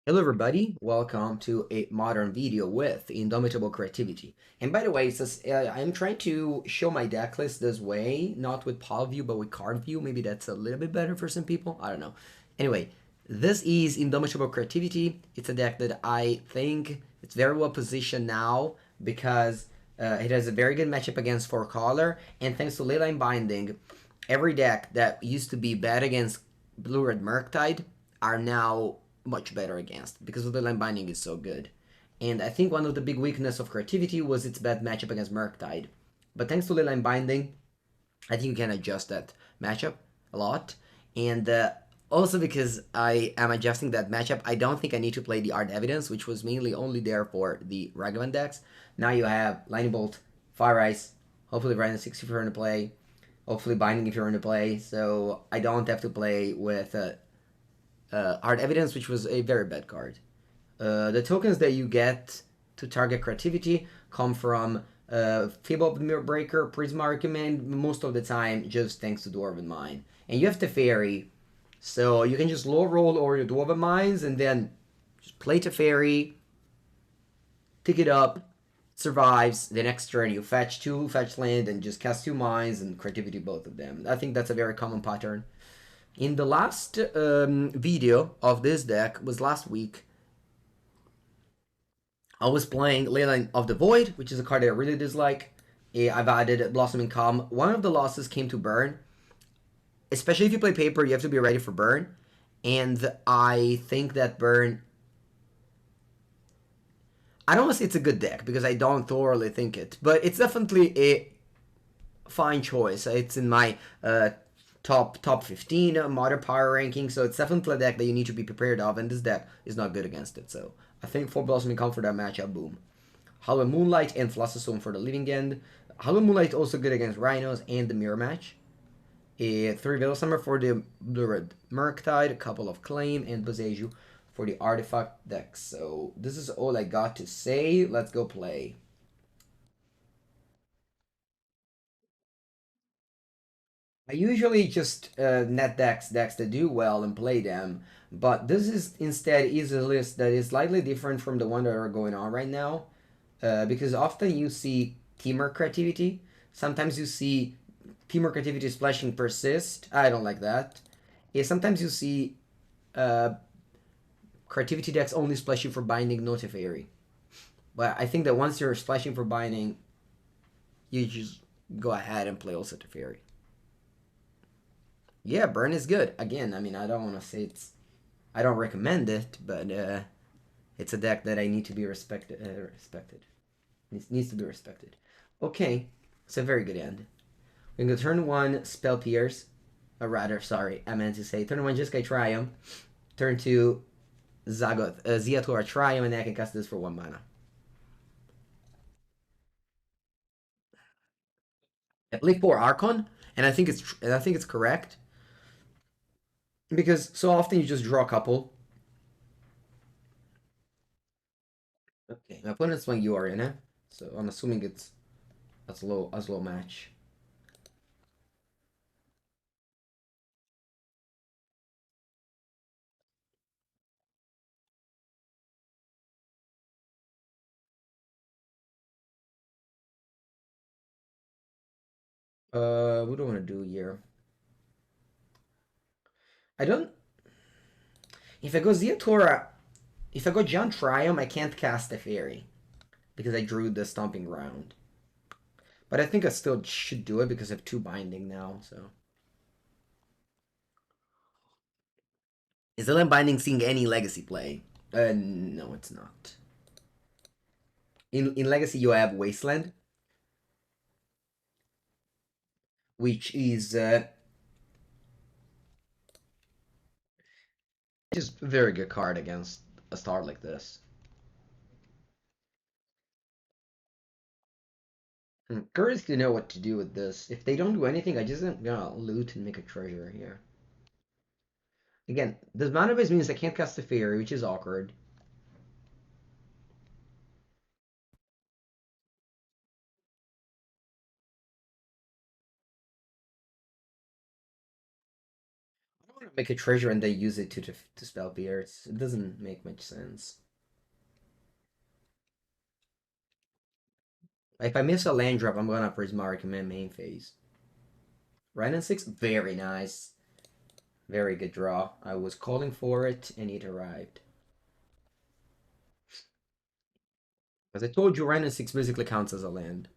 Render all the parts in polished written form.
Hello everybody, welcome to a modern video with Indomitable Creativity. And by the way, I'm trying to show my deck list this way, not with pile view, but with card view. Maybe that's a little bit better for some people, I don't know. Anyway, this is Indomitable Creativity. It's a deck that I think it's very well positioned now because it has a very good matchup against 4-color, and thanks to Leyline Binding, every deck that used to be bad against Blue-Red Murktide are now much better against because of the line binding is so good. And I think one of the big weakness of creativity was its bad matchup against Murktide. But thanks to Leyline Binding, I think you can adjust that matchup a lot. And also because I am adjusting that matchup, I don't think I need to play the Art Evidence, which was mainly only there for the Ragavan decks. Now you have Lightning Bolt, Fire Ice, hopefully Wrenn and Six if you're in to play, hopefully Binding if you're in to play, so I don't have to play with Art Evidence, which was a very bad card. The tokens that you get to target creativity come from Fable Mirror Breaker, Prismari Command, most of the time just thanks to Dwarven Mine. And you have Teferi, so you can just low roll over your Dwarven Mines and then just play Teferi, pick it up, survives. The next turn you fetch 2 fetch land and just cast 2 mines and creativity both of them. I think that's a very common pattern. In the last video of this deck was last week. I was playing Leyline of the Void, which is a card that I really dislike. I've added Blossoming Calm. One of the losses came to burn. Especially if you play paper, you have to be ready for burn. And I think that burn... I don't want to say it's a good deck, because I don't thoroughly think it. But it's definitely a fine choice. It's in my top 15 modern power ranking, so it's definitely a deck that you need to be prepared of, and this deck is not good against it. So I think 4 Blossoming Calm for that matchup, boom. Hallowed Moonlight and Flusterstorm for the living end. Hallowed Moonlight also good against Rhinos and the Mirror match. A 3 Veil Summer for the Red Murktide, a couple of Claim, and Boseiju for the Artifact deck. So this is all I got to say. Let's go play. I usually just net decks that do well and play them, but this is a list that is slightly different from the one that are going on right now, because often you see teamer creativity, sometimes you see teamer creativity splashing persist. I don't like that. Yeah, sometimes you see uh, creativity decks only splash you for binding, no Teferi. But I think that once you're splashing for binding, you just go ahead and play also Teferi. Yeah, burn is good. Again, I mean, I don't want to say I don't recommend it, but it's a deck that I need to be respected. It needs to be respected. Okay, it's a very good end. We're going to turn 1 Spell Pierce. Or rather, sorry, I meant to say turn 1 Jeskai Triumph. Turn 2 Ziatora Triumph, and I can cast this for 1 mana. At least 4 Archon, and I think it's correct. Because so often you just draw a couple. Okay, my opponent's playing Arena, so I'm assuming it's a slow match. What do I want to do here? I don't. If I go Ziatora, if I go John Triumph, I can't cast Teferi because I drew the Stomping Ground. But I think I still should do it because I have 2 binding now. So is Leyline Binding seeing any legacy play? No, it's not. In legacy, you have Wasteland, which is just a very good card against a star like this. I'm curious to know what to do with this. If they don't do anything, I just am gonna loot and make a treasure here. Again, this mana base means I can't cast the Fairy, which is awkward. Make a treasure and then use it to spell pierce. It doesn't make much sense. If I miss a land drop, I'm gonna Prismari Command main phase. Wrenn and Six, very nice. Very good draw. I was calling for it and it arrived. As I told you, Wrenn and Six basically counts as a land.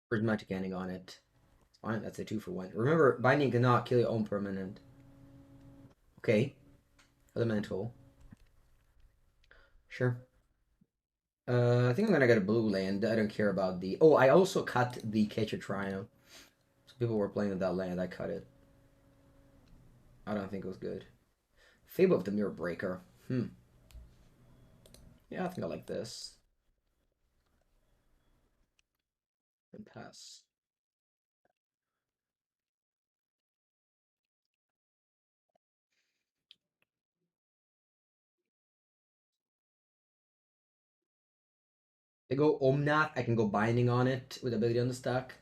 Prismatic Ending on it. Fine, that's a 2-for-1. Remember, Binding cannot kill your own permanent. Okay. Elemental. Sure. I think I'm gonna get a blue land. I don't care about the... Oh, I also cut the Catcher Triome. So people were playing with that land. I cut it. I don't think it was good. Fable of the Mirror Breaker. Yeah, I think I like this. And pass. They go Omnath, I can go Binding on it with ability on the stack.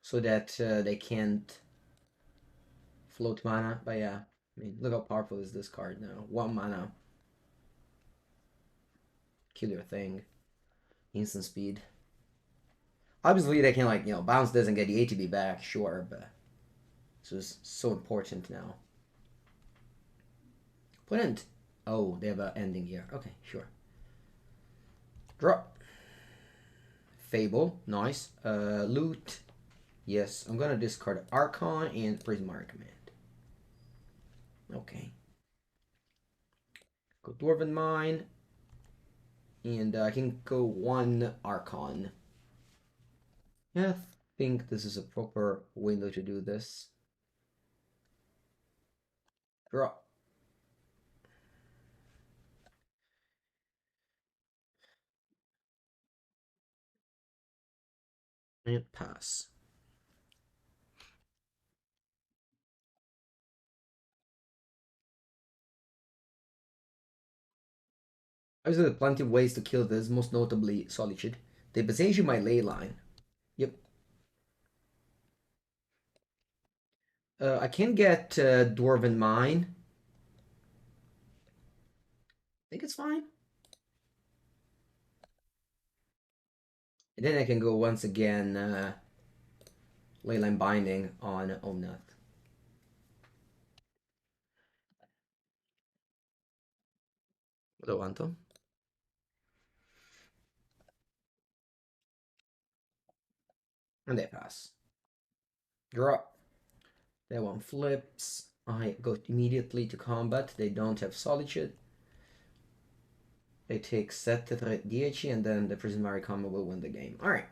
So that they can't float mana. But yeah, I mean, look how powerful is this card now. 1 mana. Kill your thing. Instant speed. Obviously, they can, like, bounce this and get the ATB back, sure, but this is so important now. Opponent. Oh, they have an ending here. Okay, sure. Draw. Fable, nice. Loot. Yes, I'm gonna discard Archon and Prismari Command. Okay. Go Dwarven Mine. And I can go 1 Archon. Yeah, I think this is a proper window to do this. Draw. And pass. Obviously, there are plenty of ways to kill this, most notably Solitude. They Boseiju my Leyline. Yep. I can get Dwarven Mine. I think it's fine. And then I can go once again Leyline Binding on Omnath. What do I want to? And they pass. Draw. That one flips. I go immediately to combat. They don't have Solitude. They take set Teferi 10 and then the Prismari Command will win the game. Alright.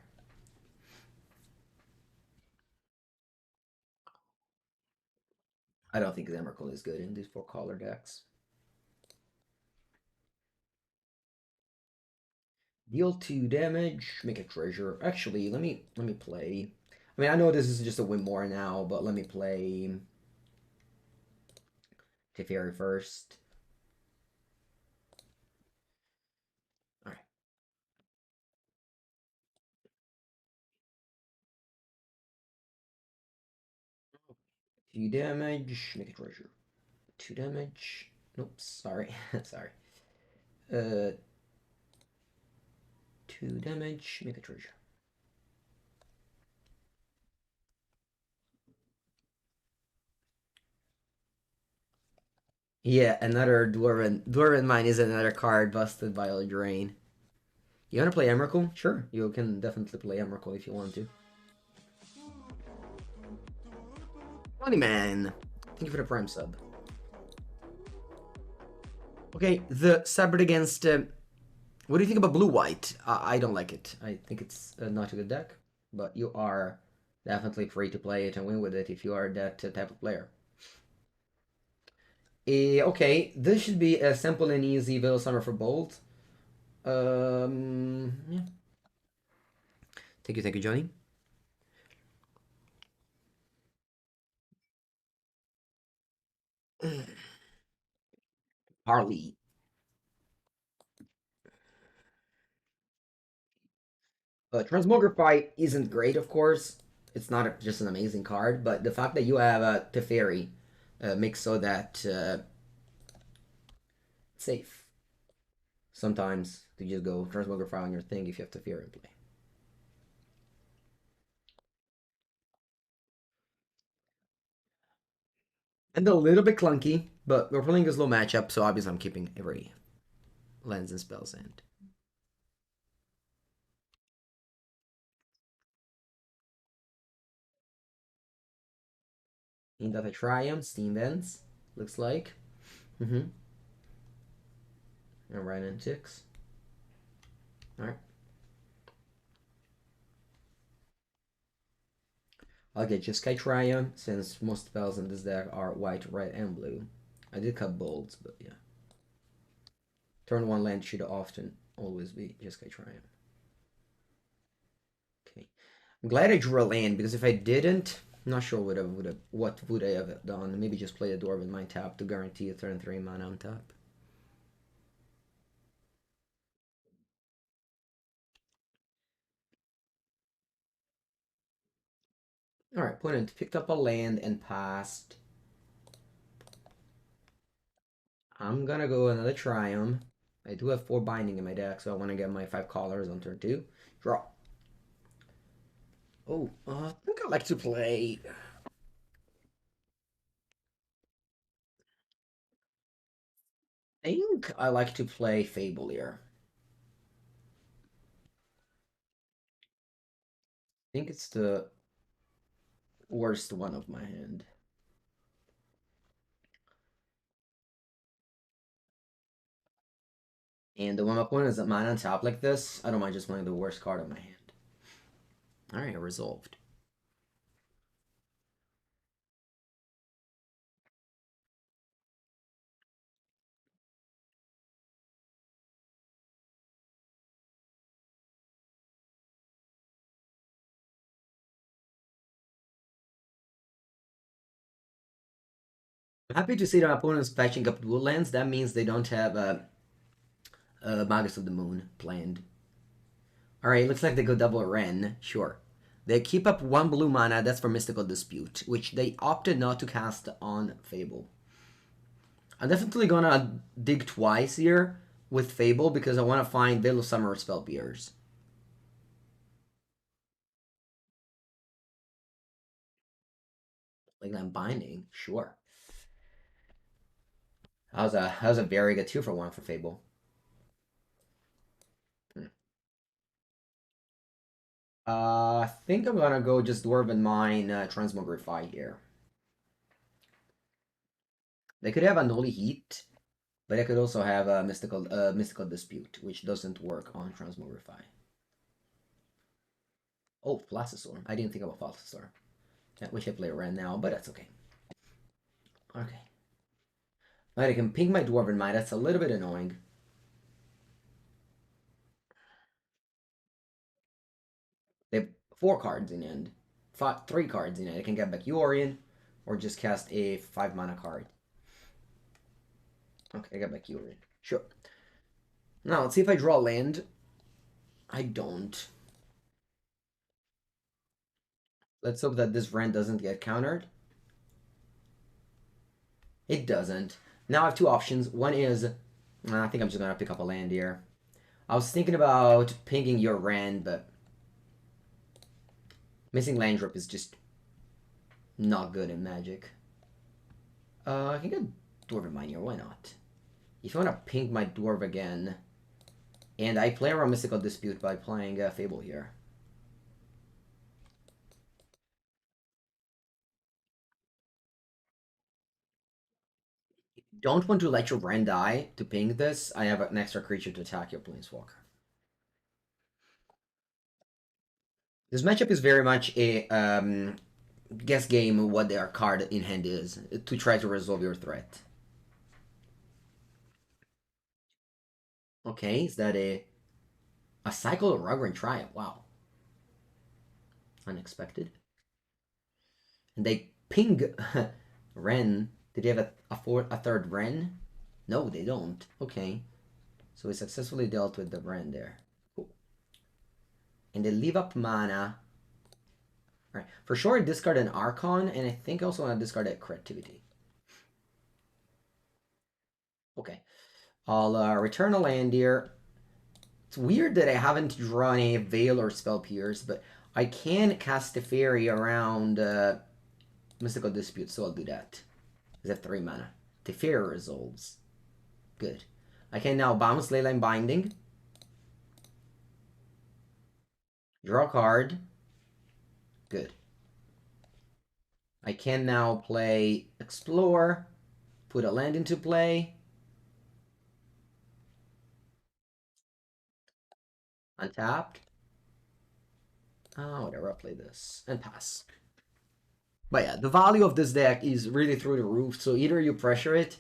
I don't think Emrakul is good in these 4 color decks. Deal 2 damage, make a treasure. Actually, let me play. I mean, I know this is just a win more now, but let me play Teferi first. Alright. 2 damage, make a treasure. 2 damage. Nope, sorry. Sorry. 2 damage, make a treasure. Yeah, another Dwarven Mine is another card busted by a drain. You wanna play Emrakul? Sure, you can definitely play Emrakul if you want to. Money Man, thank you for the Prime sub. Okay, the Sabbath against. What do you think about Blue White? I don't like it. I think it's not a good deck, but you are definitely free to play it and win with it if you are that type of player. Okay, this should be a simple and easy Veil Summer for Bolt. Yeah. Thank you, Johnny. Harley. Transmogrify isn't great, of course. It's not just an amazing card, but the fact that you have a Teferi makes so that it's safe. Sometimes to just go Transmogrify on your thing if you have Teferi in play. And a little bit clunky, but we're playing a slow matchup, so obviously I'm keeping every lens and spells and Indomitable Triome, Steam Vents, looks like. And Wrenn and Six. Alright. I'll get just Triome, since most spells in this deck are white, red, and blue. I did cut bolts, but yeah. Turn 1 land should often always be just Triome. Okay. I'm glad I drew a land, because if I didn't, I'm not sure what would I have done. Maybe just play a Dwarven Mine tap to guarantee a turn 3 mana on top. Alright, opponent picked up a land and passed. I'm gonna go another Triumph. I do have 4 binding in my deck, so I want to get my 5 colors on turn 2. Draw. Oh, I think I'd like to play. I think I like to play Fable here. I think it's the worst one of my hand. And when my opponent is a mana on top like this, I don't mind just playing the worst card of my hand. Alright, resolved. I'm happy to see that my opponent's patching up dual lands. That means they don't have Magus of the Moon planned. Alright, looks like they go double Wrenn. Sure. They keep up 1 blue mana, that's for Mystical Dispute, which they opted not to cast on Fable. I'm definitely gonna dig twice here with Fable because I want to find Veil of Summer Spell Pierce. Leyline Binding, sure. That was a very good 2-for-1 for Fable. I think I'm gonna go just Dwarven Mine, Transmogrify here. They could have a Noli Heat, but they could also have a Mystical Dispute, which doesn't work on Transmogrify. Oh, Flusterstorm. I didn't think about Flusterstorm. I wish I played Wrenn now, but that's okay. Okay. Alright, I can ping my Dwarven Mine. That's a little bit annoying. They have 4 cards in end. 3 cards in end. I can get back Yorion, or just cast a 5 mana card. Okay, I got back Yorion. Sure. Now, let's see if I draw land. I don't. Let's hope that this Wrenn doesn't get countered. It doesn't. Now I have 2 options. One is, I think I'm just going to pick up a land here. I was thinking about pinging your Wrenn, but missing land drop is just not good in Magic. I can get Dwarven Mine here. Why not? If you want to ping my Dwarf again, and I play around Mystical Dispute by playing Fable here. Don't want to let your Wrenn die to ping this. I have an extra creature to attack your Planeswalker. This matchup is very much a guess game what their card in hand is to try to resolve your threat. Okay, is that a cycle of Raugrin Triome? Wow. Unexpected. And they ping Wrenn. Did they have a third Wrenn? No, they don't. Okay. So we successfully dealt with the Wrenn there. Cool. And they leave up mana. All right, for sure discard an Archon, and I think I also want to discard a Creativity. Okay, I'll return a land here. It's weird that I haven't drawn a Veil or Spell Pierce, but I can cast Teferi around Mystical Dispute, so I'll do that. I have 3 mana. Teferi resolves. Good. I can now bounce Leyline Binding. Draw a card. Good. I can now play Explore. Put a land into play. Untapped. Oh, whatever, I'll play this. And pass. But yeah, the value of this deck is really through the roof. So either you pressure it,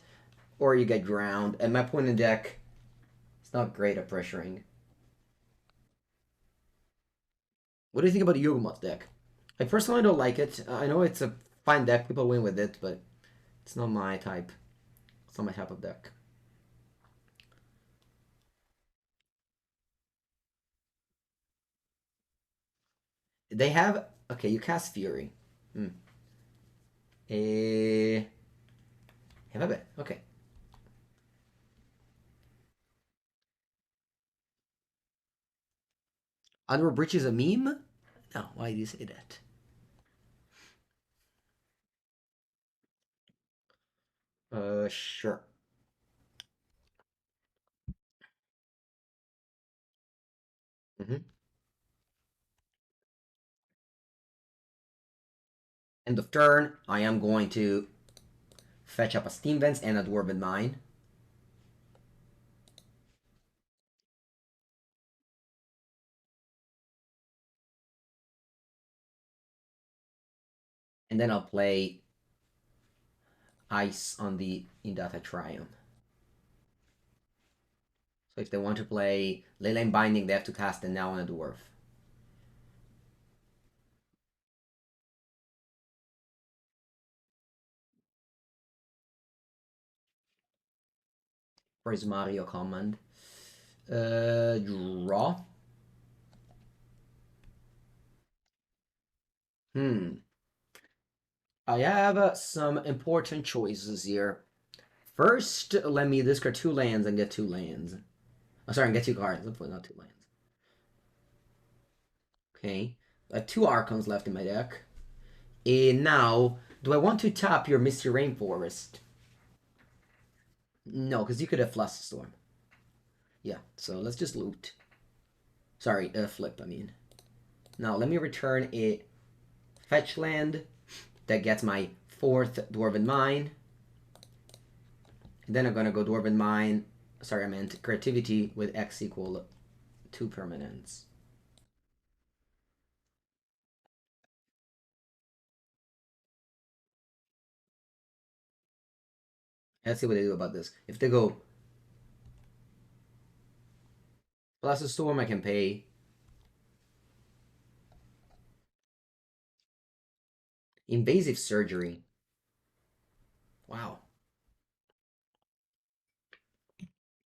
or you get ground. And my opponent deck is not great at pressuring. What do you think about the Yugimoto deck? I personally don't like it. I know it's a fine deck. People win with it, but it's not my type. It's not my type of deck. They have... Okay, you cast Fury. Have a bit. Okay. Underworld Breach is a meme? No, why do you say that? Sure. End of turn, I am going to fetch up a Steam Vents and a Dwarven Mine. And then I'll play Ice on the Indomitable Triome. So if they want to play Leyline Binding, they have to cast it now on a Dwarf. Prismari Command. Draw. I have some important choices here. First, let me discard 2 lands and get 2 lands. Oh, sorry, and get 2 cards. Not 2 lands. Okay. I have 2 Archons left in my deck. And now, do I want to tap your Misty Rainforest? No, because you could have Flusterstorm. Yeah, so let's just loot. Sorry, flip, I mean. Now, let me return a fetch land that gets my 4th Dwarven Mine. And then I'm going to go Dwarven Mine. Sorry, I meant Creativity with X equal 2 permanents. Let's see what they do about this. If they go Flusterstorm, I can pay. Invasive Surgery. Wow.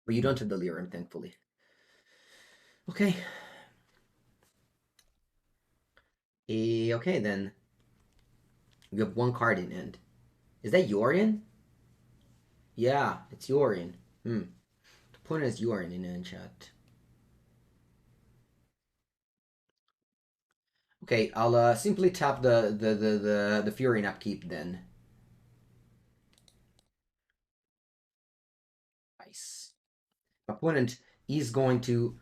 But you don't have Delirium, thankfully. Okay. Okay, then. You have 1 card in hand. Is that Yorion? Yeah, it's Yorion. The opponent is Yorion in hand, chat. Okay, I'll simply tap the Fury in upkeep then. Nice. Opponent is going to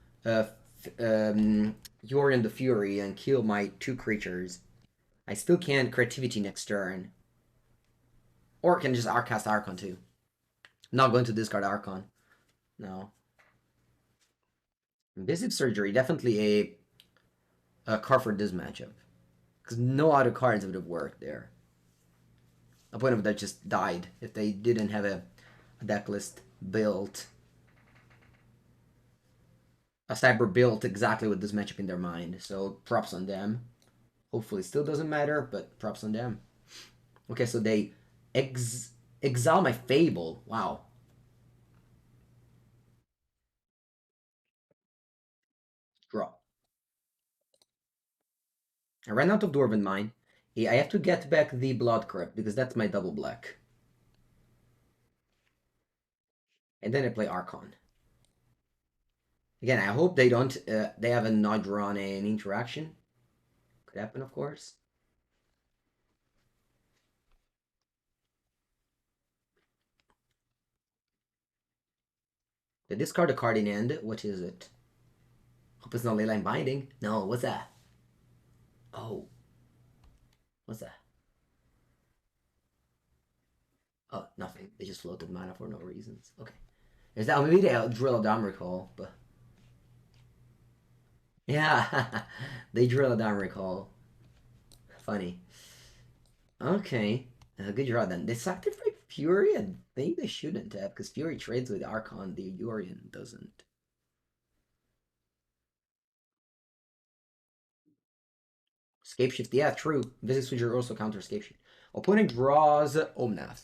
Yorion the Fury and kill my 2 creatures. I still can Creativity next turn. Or can just cast Archon too. I'm not going to discard Archon. No. Invasive Surgery, definitely a card for this matchup. Because no other cards would have worked there. Opponent would have just died if they didn't have a deck list built. A cyber built exactly with this matchup in their mind. So props on them. Hopefully still doesn't matter, but props on them. Okay, so they exile my Fable. Wow. Draw. I ran out of Dwarven Mine. I have to get back the Blood Crypt because that's my double black. And then I play Archon. Again, I hope they don't. They haven't not drawn an interaction. Could happen, of course. They discard a card in end. What is it? Hope it's not Leyline Binding. No, what's that? Oh, what's that? Oh, nothing. They just floated mana for no reasons. Okay. Is that maybe they'll drill a Dom Recall, but yeah, they drill a Dom Recall. Funny. Okay, good draw then. They sucked it for Fury. I think they shouldn't have, because Fury trades with Archon. The Yorion doesn't. Scapeshift, yeah, true. Visit Switcher also counter Scapeshift. Opponent draws Omnath.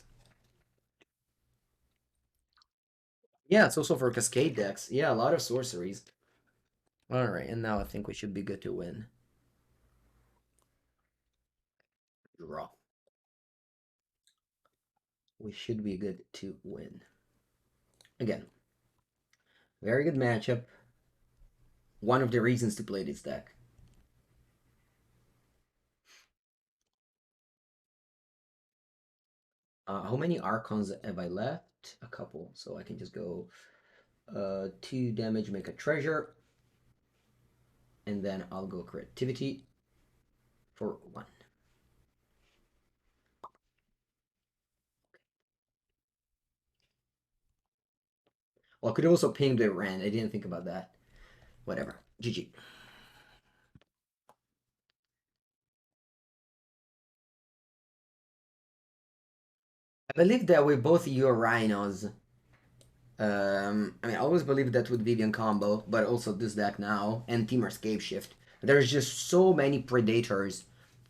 Yeah, it's also for Cascade decks. Yeah, a lot of sorceries. Alright, and now I think we should be good to win. Draw. We should be good to win. Again, very good matchup. One of the reasons to play this deck. How many Archons have I left? A couple, so I can just go 2 damage, make a treasure, and then I'll go creativity for 1. Well, I could also ping the Wrenn. I didn't think about that. Whatever. GG. I believe that with both your Rhinos, I mean, I always believed that with Vivian combo, but also this deck now, and Teamer Scape Shift. There's just so many Predators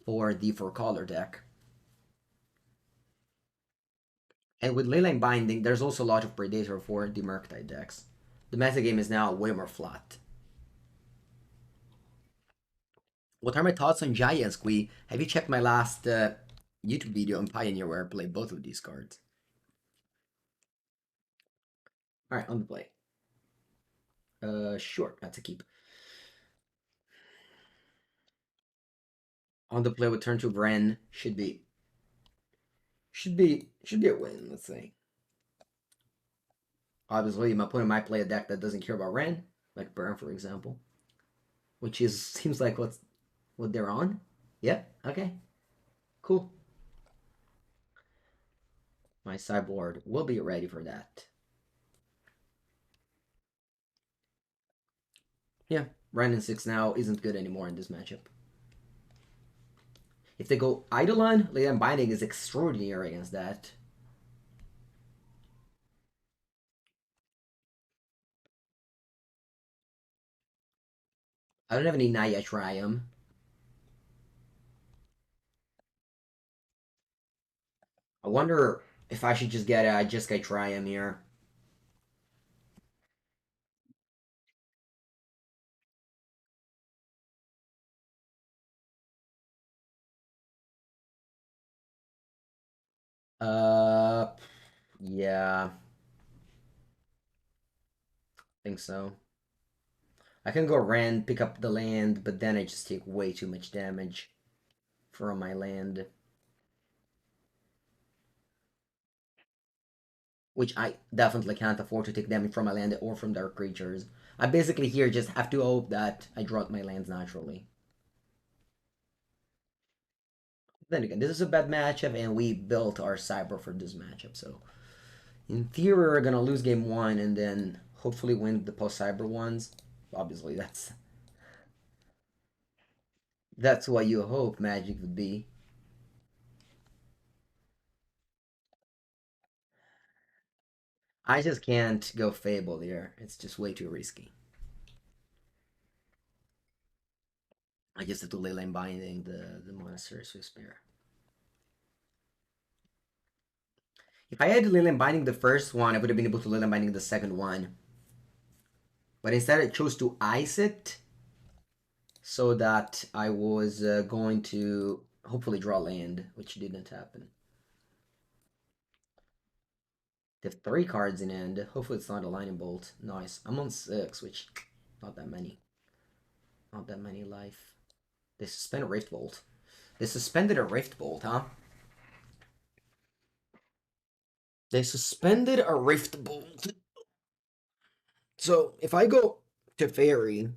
for the 4-color deck. And with Leyline Binding, there's also a lot of Predator for the Murktide decks. The metagame is now way more flat. What are my thoughts on Giant Squee? Have you checked my last YouTube video on Pioneer where I play both of these cards? Alright, on the play. Sure, that's a keep. On the play with turn 2 Wrenn should be a win, let's say. Obviously, my opponent might play a deck that doesn't care about Wrenn, like Burn, for example. Which seems like what they're on. Yeah, okay. Cool. My sideboard will be ready for that. Yeah, Wrenn and 6 now isn't good anymore in this matchup. If they go Eidolon, Leyline Binding is extraordinary against that. I don't have any Naya Triome. I wonder if I should just get a Jeskai Triome here. Yeah. I think so. I can go Wrenn, pick up the land, but then I just take way too much damage from my land. Which I definitely can't afford to take damage from my land or from dark creatures. I basically here just have to hope that I draw my lands naturally. Then again, this is a bad matchup, and we built our cyber for this matchup, so in theory we're gonna lose game 1 and then hopefully win the post-cyber ones. Obviously, that's what you hope Magic would be. I just can't go Fable here. It's just way too risky. I just have to Leyline Binding the monsters with spare. If I had Leyline Binding the first one, I would have been able to Leyline Binding the second one. But instead I chose to ice it. so that I was going to hopefully draw land, which didn't happen. They have 3 cards in hand. Hopefully it's not a lightning bolt. Nice. I'm on 6, which not that many. Not that many life. They suspend a Rift Bolt. They suspended a Rift Bolt, huh? They suspended a Rift Bolt. So if I go Teferi,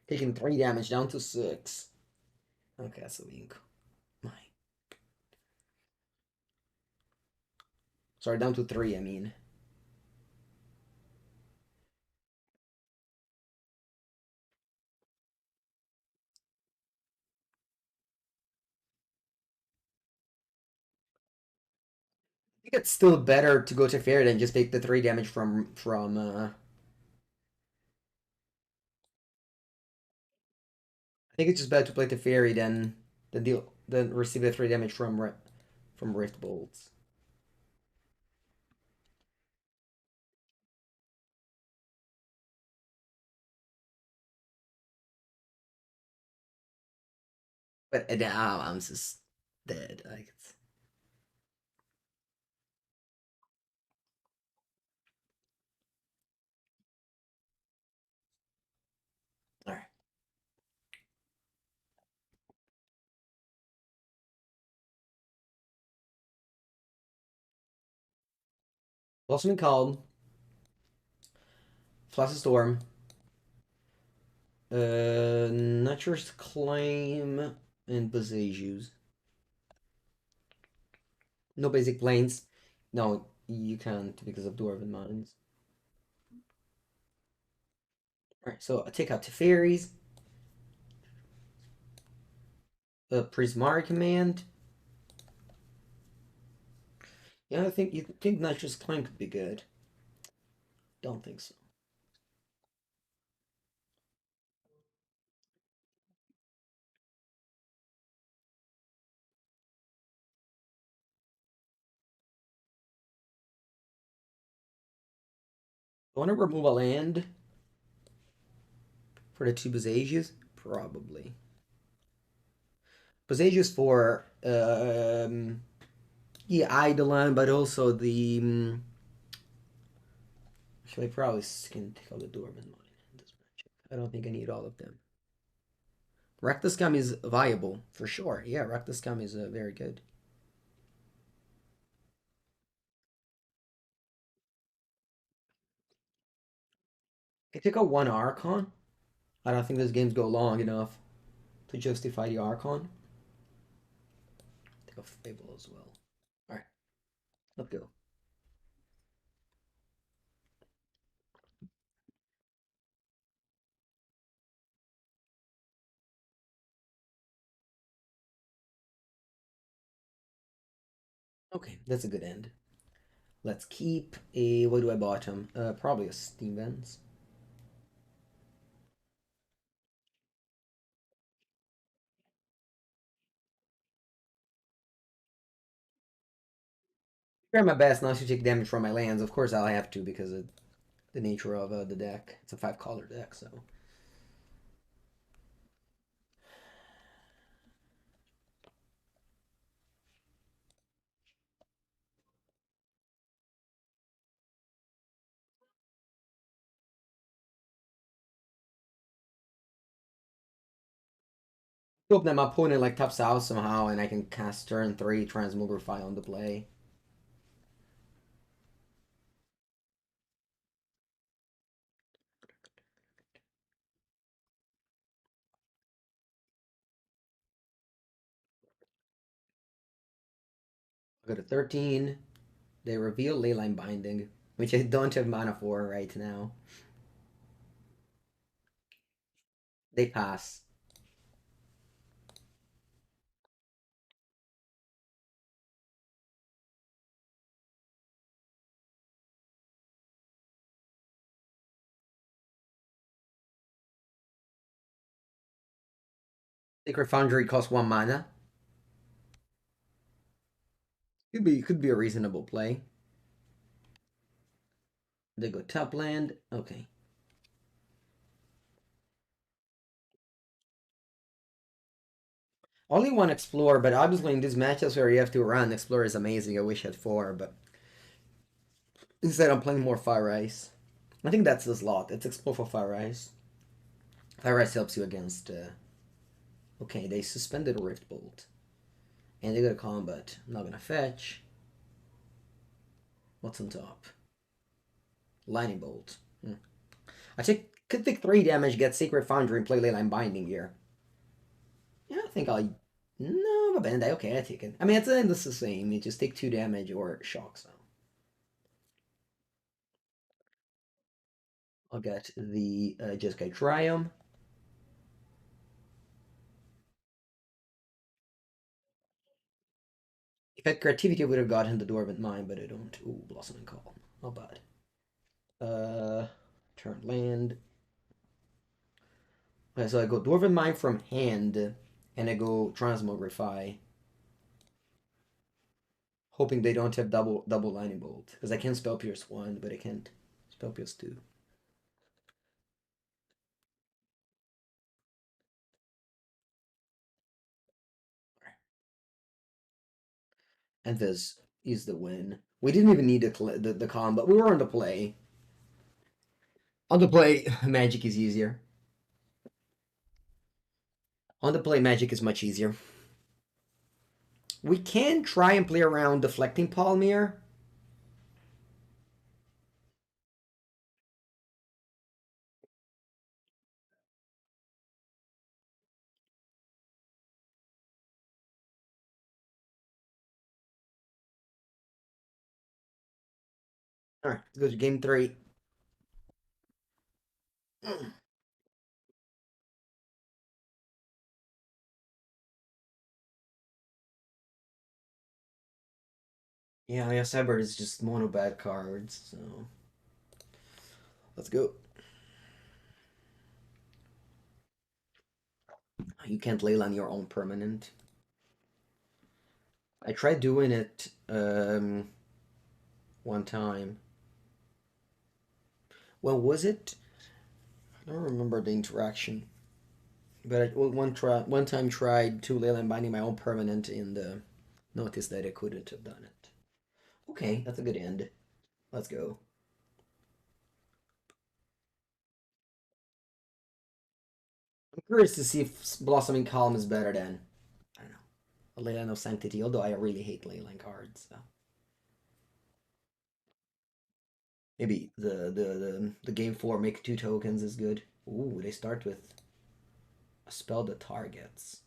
taking 3 damage down to 6. Okay, so we my sorry, down to 3, I mean. I think it's still better to go Teferi than just take the 3 damage from I think it's just better to play Teferi than receive the 3 damage from Rift Bolts. But now I'm just dead. Like it's all right. Blossoming Called, Flusterstorm, Nature's Claim, and Boseiju's. No basic planes. No, you can't because of Dwarven Mines. Alright, so I take out Teferis, Prismari Command. Yeah, I think you think Nature's Claim could be good. Don't think so. I want to remove a land for the 2 Boseijus? Probably. Boseiju's for yeah, Eidolon, but also the actually, I probably can take out the Dwarven Mine in this matchup. I don't think I need all of them. Reckless Scum is viable for sure. Yeah, Reckless Scum is very good. I take out 1 Archon. I don't think those games go long enough to justify the Archon. Take a Fable as well. Alright, let's go. Okay, that's a good end. Let's keep a. What do I bottom? Probably a Steam Vents. Try my best not to take damage from my lands. Of course, I'll have to because of the nature of the deck. It's a 5-color deck, so. Hope that my opponent like taps out somehow and I can cast turn 3 Transmogrify on the play. I go to 13. They reveal Leyline Binding, which I don't have mana for right now. They pass. Sacred Foundry costs 1 mana. Could be a reasonable play. They go top land. Okay. Only one Explorer, but obviously in these matches where you have to run, Explorer is amazing. I wish I had four, but instead I'm playing more Fire Ice. I think that's the slot. It's Explore for Fire Ice. Fire Ice helps you against... Okay, they suspended Rift Bolt. And they got a combat. I'm not gonna fetch. What's on top? Lightning Bolt. Could take 3 damage, get Sacred Foundry, and play Leyline Binding here. Yeah, I think I'll... No, a Bandai. Okay, I take it. I mean, it's the same. You just take 2 damage or shocks now. I'll get the Jeskai Triome. If I had creativity, I would have gotten the Dwarven Mine, but I don't. Ooh, Blossom and Calm. Not bad. Uh, turn land. Okay, so I go Dwarven Mine from hand, and I go Transmogrify, hoping they don't have double Lightning Bolt, because I can Spell Pierce 1, but I can't Spell Pierce 2. And this is the win. We didn't even need the con, but we were on the play. On the play, Magic is easier. On the play, Magic is much easier. We can try and play around Deflecting Palmyr. All right, let's go to game 3. Yeah, Cyber is just mono bad cards, so let's go. You can't Leyline your own permanent. I tried doing it one time. Well, was it? I don't remember the interaction, but I one time tried to Leyline Binding my own permanent in the noticed that I couldn't have done it. Okay, that's a good end. Let's go. I'm curious to see if Blossoming Calm is better than, I don't know, a Leyline of Sanctity, although I really hate Leyline cards. So. Maybe the game 4 make 2 tokens is good. Ooh, they start with a spell that targets.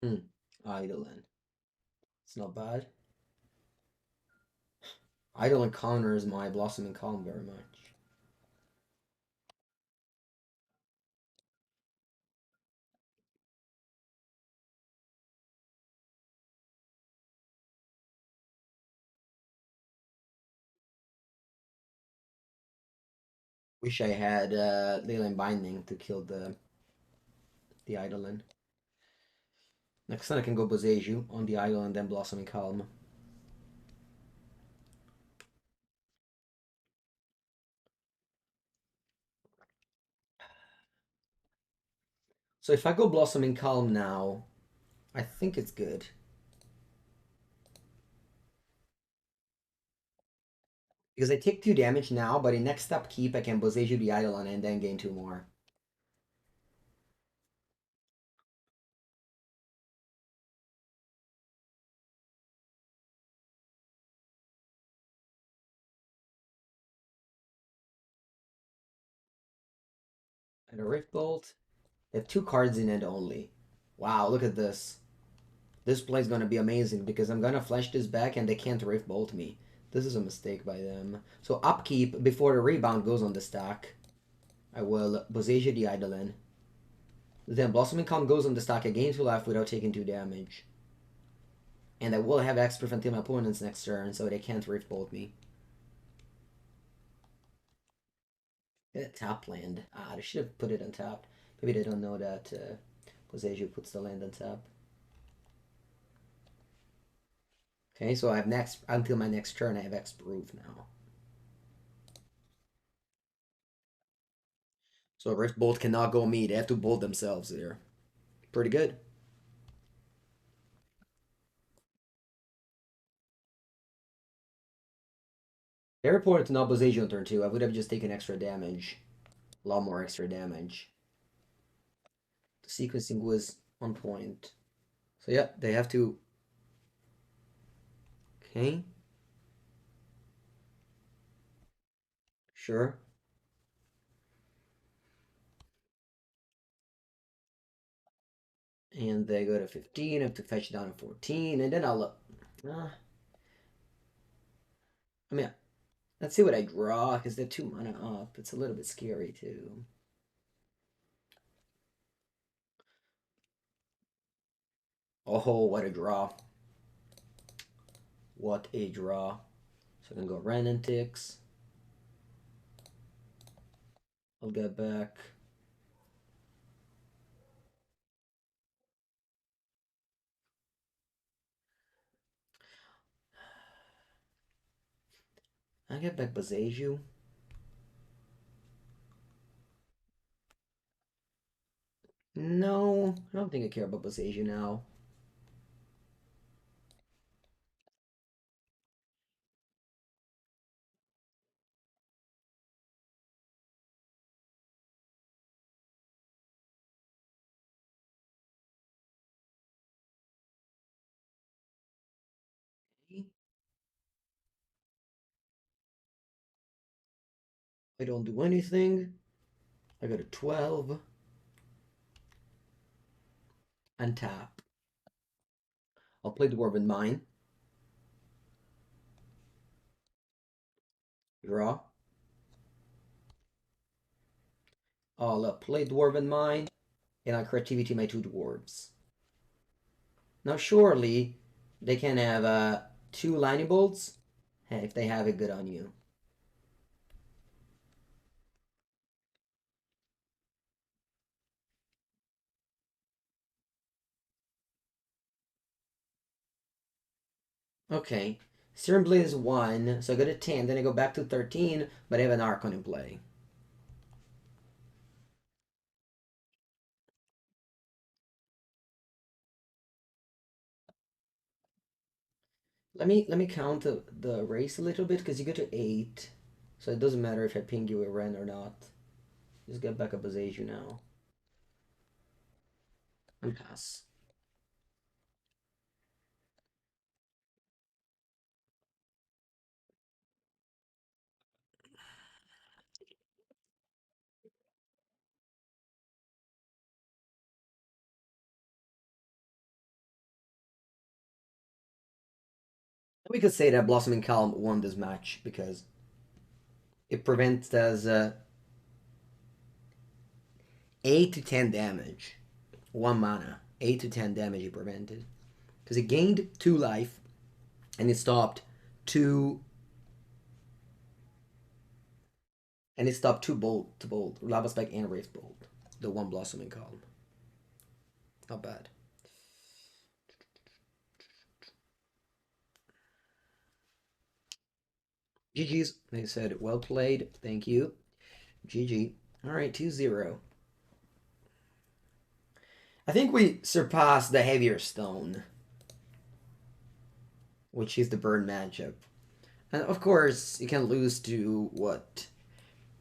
Hmm. Eidolon. It's not bad. Eidolon counters my Blossoming Calm very much. Wish I had Leyline Binding to kill the Eidolon. Next time I can go Boseiju on the Eidolon and then Blossoming Calm. So if I go Blossoming Calm now, I think it's good. Because I take 2 damage now, but in next upkeep I can Boseiju the Eidolon and then gain 2 more. And a Rift Bolt. They have 2 cards in it only. Wow, look at this. This play is gonna be amazing because I'm gonna flash this back and they can't Rift Bolt me. This is a mistake by them. So upkeep before the rebound goes on the stack. I will Boseiju the Eidolon. Then Blossoming Calm goes on the stack, I gain 2 life without taking 2 damage. And I will have X until my opponents next turn, so they can't Rift Bolt me. Tap land. Ah, they should have put it on tap. Maybe they don't know that Boseiju puts the land on tap. Okay, so I have next until my next turn. I have X proof now. So Rift Bolt cannot go me. They have to bolt themselves there. Pretty good. They reported to not Boseiju on turn 2. I would have just taken extra damage. A lot more extra damage. The sequencing was on point. So yeah, they have to... Okay. Sure. And they go to 15. I have to fetch down to 14. And then I'll look. I mean, let's see what I draw, because they're 2 mana up. It's a little bit scary, too. Oh, what a draw. What a draw. So I can go Wrenn and Six. I'll get back. I get back Boseiju. No, I don't think I care about Boseiju now. I don't do anything. I go to 12 and tap. I'll play Dwarven Mine. Draw. I'll play Dwarven Mine, and I'll Creativity my 2 dwarves. Now, surely they can have 2 lightning bolts if they have it good on you. Okay. Serum Blade is 1, so I go to 10, then I go back to 13, but I have an Archon in play. Let me count the race a little bit, because you go to 8, so it doesn't matter if I ping you a Wrenn or not. Just get back up Boseiju now. And pass. We could say that Blossoming Calm won this match because it prevents us 8 to 10 damage. 1 mana. 8 to 10 damage it prevented. Because it gained 2 life and it stopped 2. And it stopped 2 bolt to bolt. Lava Spike and Wraith Bolt. The 1 Blossoming Calm. Not bad. GG's. They said, well played. Thank you. GG. Alright, 2-0. I think we surpassed the heavier stone, which is the burn matchup. And of course, you can lose to what?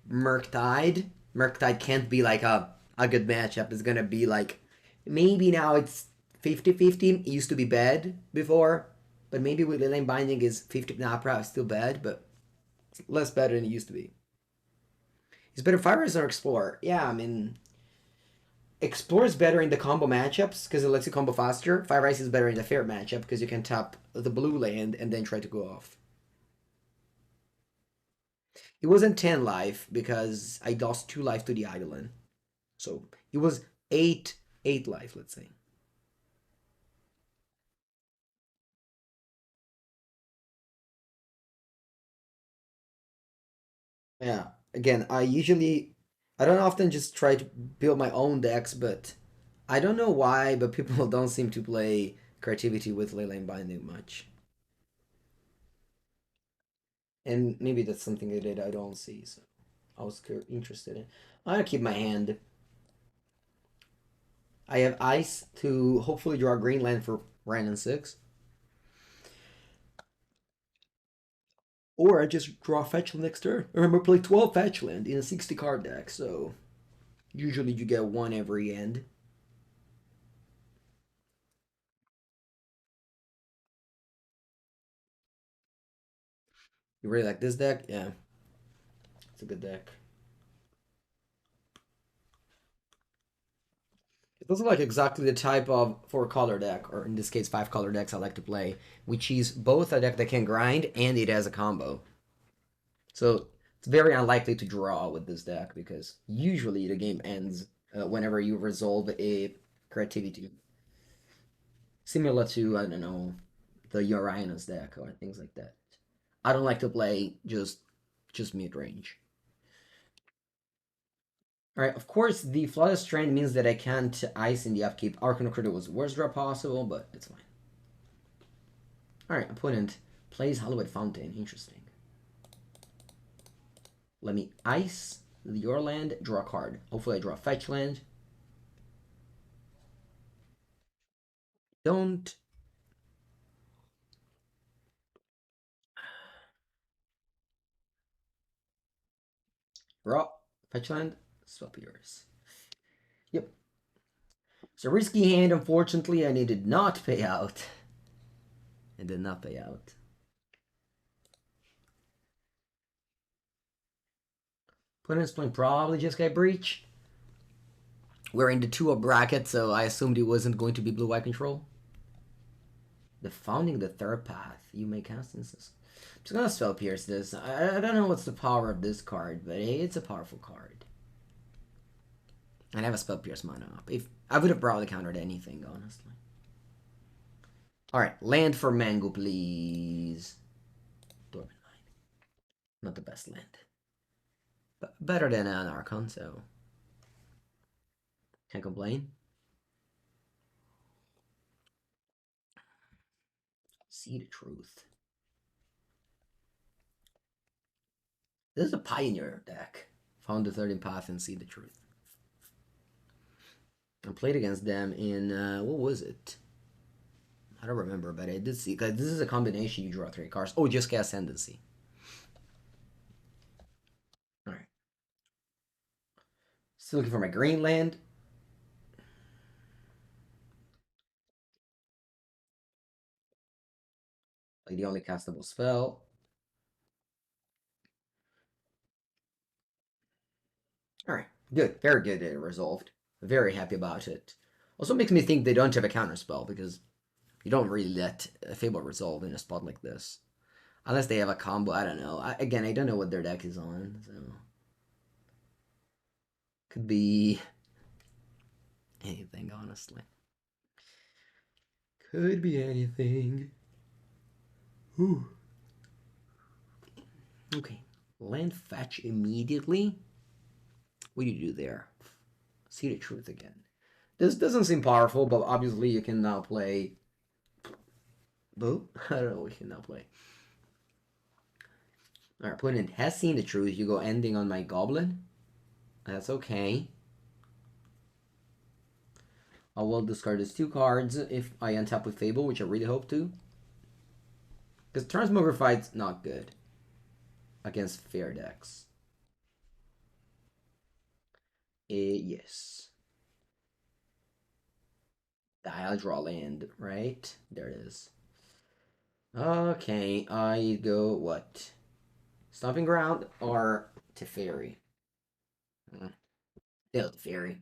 Murktide. Murktide can't be like a good matchup. It's gonna be like maybe now it's 50-50. It used to be bad before, but maybe with Leyline Binding is 50. Nah, probably still bad, but it's less better than it used to be. It's better Fire Rise or Explore. Yeah, I mean, Explore is better in the combo matchups because it lets you combo faster. Fire Rise is better in the fair matchup because you can tap the blue land and then try to go off. It wasn't 10 life because I lost 2 life to the Eidolon. So it was 8 life, let's say. Yeah. Again, I don't often just try to build my own decks, but I don't know why, but people don't seem to play creativity with Leyline Binding much. And maybe that's something that I don't see, so I was interested in. I'm gonna keep my hand. I have ice to hopefully draw green land for Wrenn and Six. Or I just draw fetch land next turn. Remember, play 12 fetch land in a 60 card deck, so usually you get one every end. You really like this deck? Yeah, it's a good deck. It doesn't like exactly the type of 4 color deck, or in this case 5 color decks I like to play, which is both a deck that can grind and it has a combo. So it's very unlikely to draw with this deck because usually the game ends whenever you resolve a creativity. Similar to, I don't know, the Uranus deck or things like that. I don't like to play just mid range. Alright, of course the Flusterstorm means that I can't ice in the upkeep. Archon of Cruelty was the worst draw possible, but it's fine. Alright, opponent plays Hallowed Fountain. Interesting. Let me ice your land, draw a card. Hopefully I draw a fetch land. Don't. Draw, fetch land, swap yours. Yep. So risky hand, unfortunately, and it did not pay out. It did not pay out. Opponent's playing probably just got breach. We're in the 2-up bracket, so I assumed it wasn't going to be blue-white control. The founding the third path. You may cast instance. I'm just gonna spell pierce this. I don't know what's the power of this card, but it's a powerful card. I have a spell pierce mana up. If I would have probably countered anything, honestly. Alright, land for Mango, please. Dwarven Mine. Not the best land. But better than an Archon, so can't complain. See the truth. This is a Pioneer deck. Found the 13th path and see the truth. I played against them in, what was it? I don't remember, but I did see, because this is a combination, you draw 3 cards. Oh, just cast Ascendancy. Alright. Still looking for my green land. Like the only castable spell. Alright, good. Very good that it resolved. Very happy about it. Also makes me think they don't have a counter spell, because you don't really let a Fable resolve in a spot like this. Unless they have a combo, I don't know. Again, I don't know what their deck is on, so... Could be... anything, honestly. Could be anything. Whew. Okay. Land fetch immediately? What do you do there? See the truth again. This doesn't seem powerful, but obviously you can now play... Boo? I don't know what you can now play. Alright, opponent has seen the truth. You go ending on my Goblin. That's okay. I will discard these 2 cards if I untap with Fable, which I really hope to. Because Transmogrify is not good against fair decks. Yes. I'll draw land, right? There it is. Okay, I go what? Stomping Ground or Teferi? Yeah, Teferi.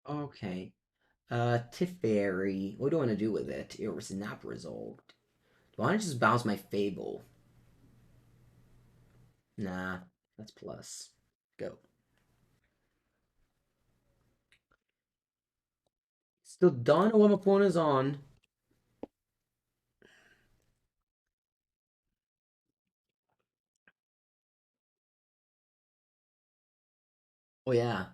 Okay. Teferi. What do I want to do with it? It was not resolved. Do I want to just bounce my Fable? Nah, that's plus. Go. Still don't know what my opponent is on. Oh yeah.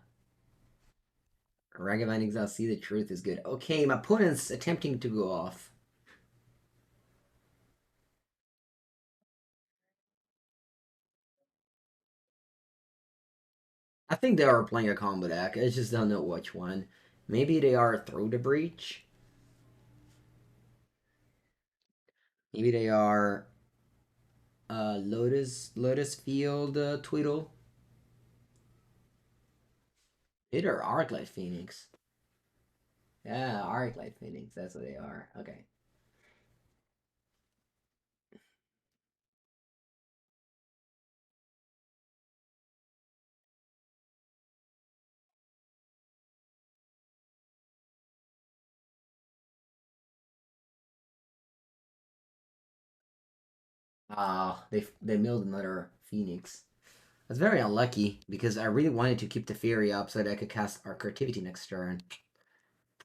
Ragavan Exhaust, see the truth is good. Okay, my opponent's attempting to go off. I think they are playing a combo deck. I just don't know which one. Maybe they are Through the Breach. Maybe they are Lotus Field Tweedle. Maybe they're Arclight Phoenix. Yeah, Arclight Phoenix. That's what they are. Okay. Ah, they milled another Phoenix. That's very unlucky because I really wanted to keep the Fury up so that I could cast our Creativity next turn.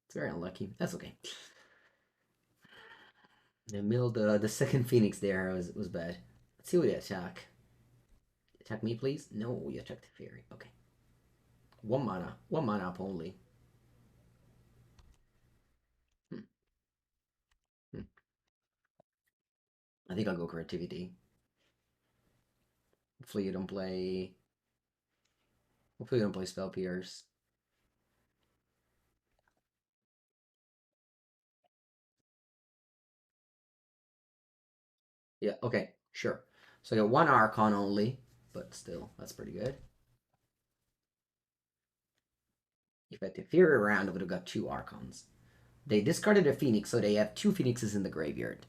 It's very unlucky. That's okay. They milled the second Phoenix there was bad. Let's see what they attack. Attack me, please. No, you attack the Fury. Okay. One mana up only. Hmm. Hmm. I think I'll go Creativity. Hopefully you don't play. Hopefully you don't play Spell Pierce. Yeah. Okay. Sure. So I got one Archon only, but still, that's pretty good. If I had the Fury around, I would have got two Archons. They discarded a Phoenix, so they have two Phoenixes in the graveyard.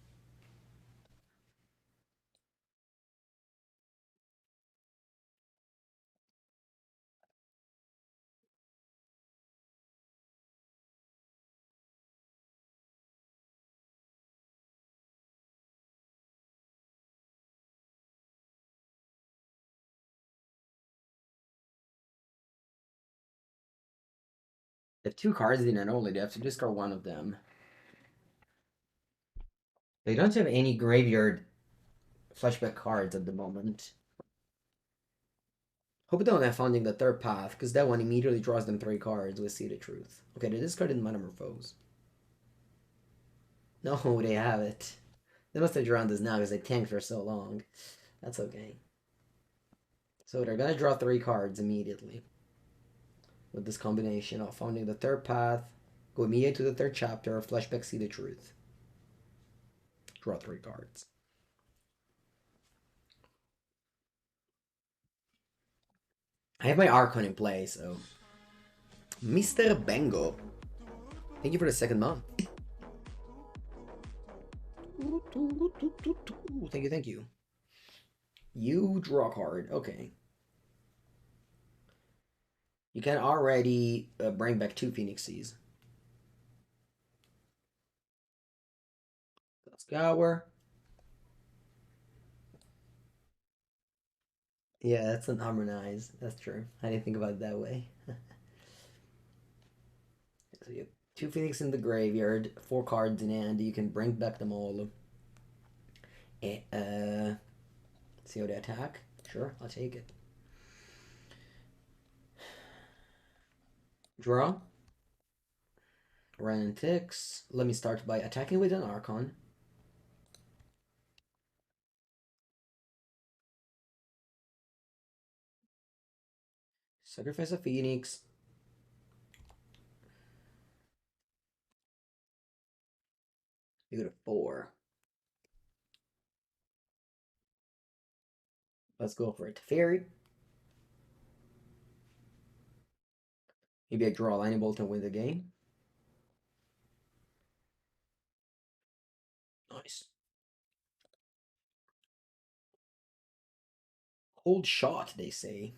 They have two cards in and only. They have to discard one of them. They don't have any graveyard flashback cards at the moment. Hope they don't have Founding the Third Path, because that one immediately draws them three cards with See the Truth. Okay, they discarded Metamorphose. No, they have it. They must have drawn this now because they tanked for so long. That's okay. So they're gonna draw three cards immediately with this combination of Founding the Third Path, go immediately to the third chapter, flashback See the Truth. Draw three cards. I have my Archon in play, so. Mr. Bengo. Thank you for the second month. Thank you, thank you. You draw a card. Okay. You can already bring back two Phoenixes. Scour. Yeah, that's an harmonize. That's true. I didn't think about it that way. So you have two Phoenix in the graveyard, four cards in hand. You can bring back them all. See how they attack? Sure, I'll take it. Draw. Wrenn and Six. Let me start by attacking with an Archon. Sacrifice a Phoenix. You go to 4. Let's go for it. Teferi. Maybe I draw a lightning bolt and win the game. Nice. Cold shot, they say.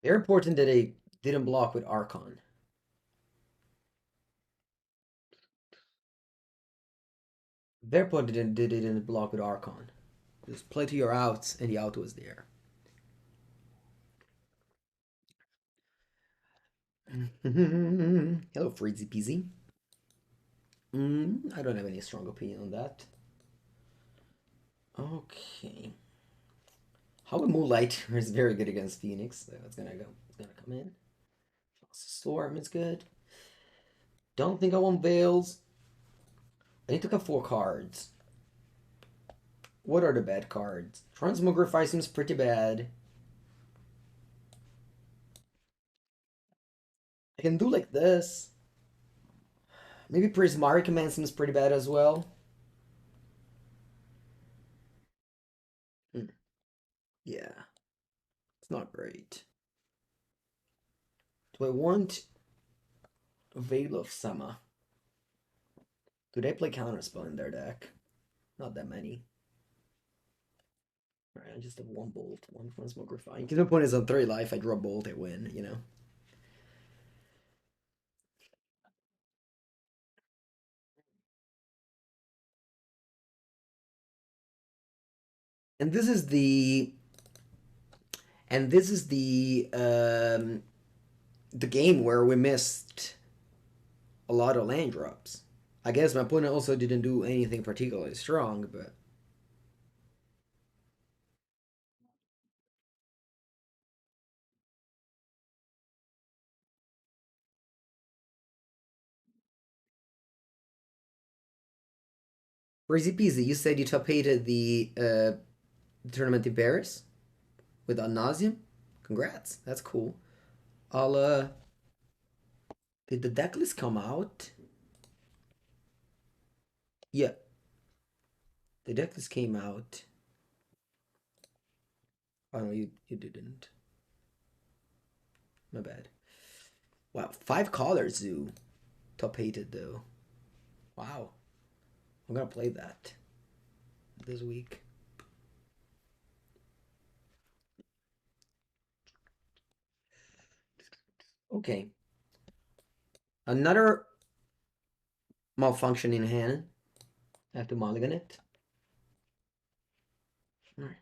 Very important that they didn't block with Archon. Very important that they didn't block with Archon. Just play to your outs, and the out was there. Hello, Freezy Peasy. I don't have any strong opinion on that. Okay. Hallowed Moonlight is very good against Phoenix. So it's gonna go. It's gonna come in. Storm is good. Don't think I want Veils. I need to cut 4 cards. What are the bad cards? Transmogrify seems pretty bad. I can do like this. Maybe Prismari Command seems pretty bad as well. Hmm. Yeah, it's not great. Do I want Veil of Summer? Do they play Counterspell in their deck? Not that many. Alright, I just have 1 bolt, 1 Transmogrify. Because my opponent is on 3 life, I draw a bolt, I win, you know? And this is the the game where we missed a lot of land drops. I guess my opponent also didn't do anything particularly strong, but Crazy Peasy, you said you top hated the tournament in Paris with Ad Nauseam. Congrats, that's cool. I'll did the deck list come out? Yeah, the deck list came out. Oh no, you didn't. My bad. Wow, 5 colors Zoo. Top hated though. Wow. I'm gonna play that this week. Okay. Another malfunctioning hand. I have to mulligan it. Alright.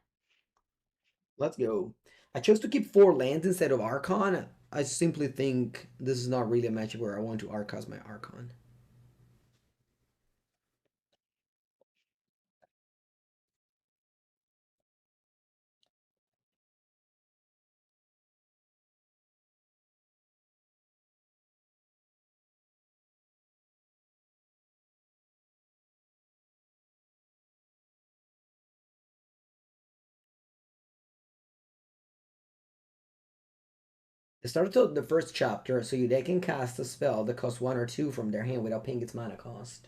Let's go. I chose to keep 4 lands instead of Archon. I simply think this is not really a matchup where I want to Arcos my Archon. They started the first chapter, so they can cast a spell that costs 1 or 2 from their hand without paying its mana cost.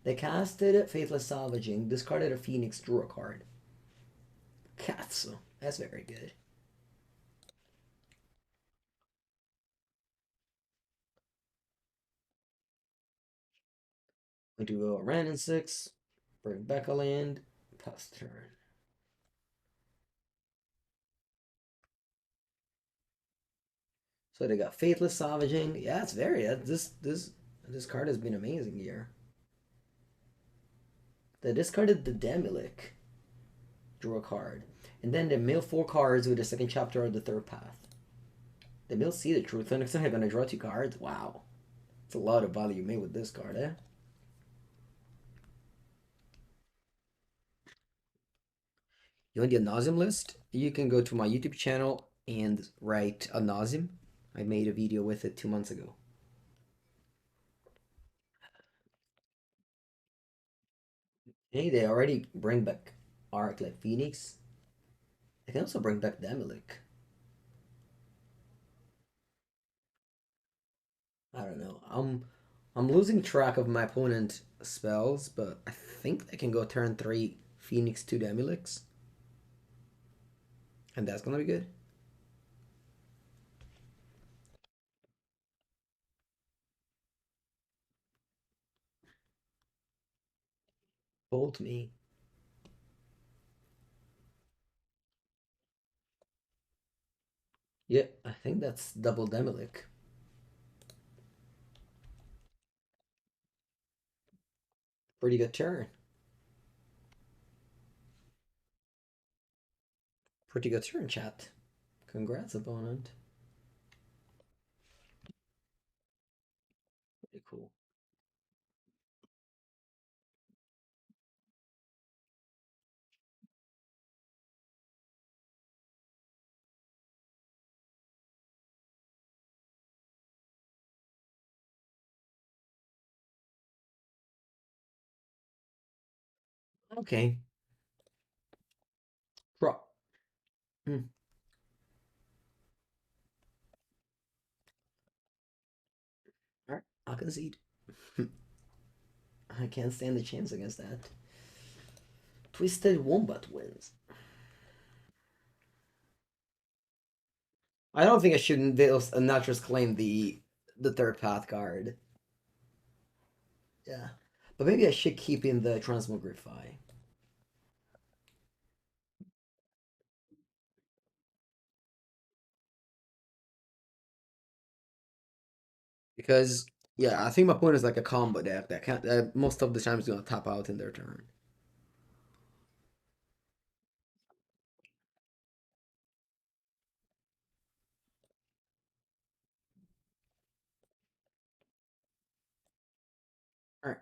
They casted Faithless Salvaging, discarded a Phoenix, drew a card. Katsu. That's very good. We do a Wrenn and Six, bring back a land, pass turn. So they got Faithless Salvaging. Yeah, it's very this card has been amazing here. They discarded the Demilic, drew a card, and then they mill 4 cards with the second chapter of the third path. They mill See the Truth, and next time they're gonna draw 2 cards. Wow, it's a lot of value made with this card, eh? You want the Ad Nauseam list? You can go to my YouTube channel and write Ad Nauseam. I made a video with it 2 months ago. Hey, they already bring back Arc like Phoenix. They can also bring back Demilic. I don't know. I'm losing track of my opponent spells, but I think they can go turn 3 Phoenix 2 Demilics. And that's gonna be good. Bolt me. Yeah, I think that's double Demilic. Pretty good turn. Pretty good turn, chat. Congrats, opponent. Pretty cool. Okay. Draw. Hmm. Alright, I'll concede. I can't stand the chance against that. Twisted Wombat wins. I don't think I should not just claim the third path card. Yeah. But maybe I should keep in the Transmogrify. Because yeah, I think my point is like a combo deck that can't that most of the time is gonna tap out in their turn. Alright.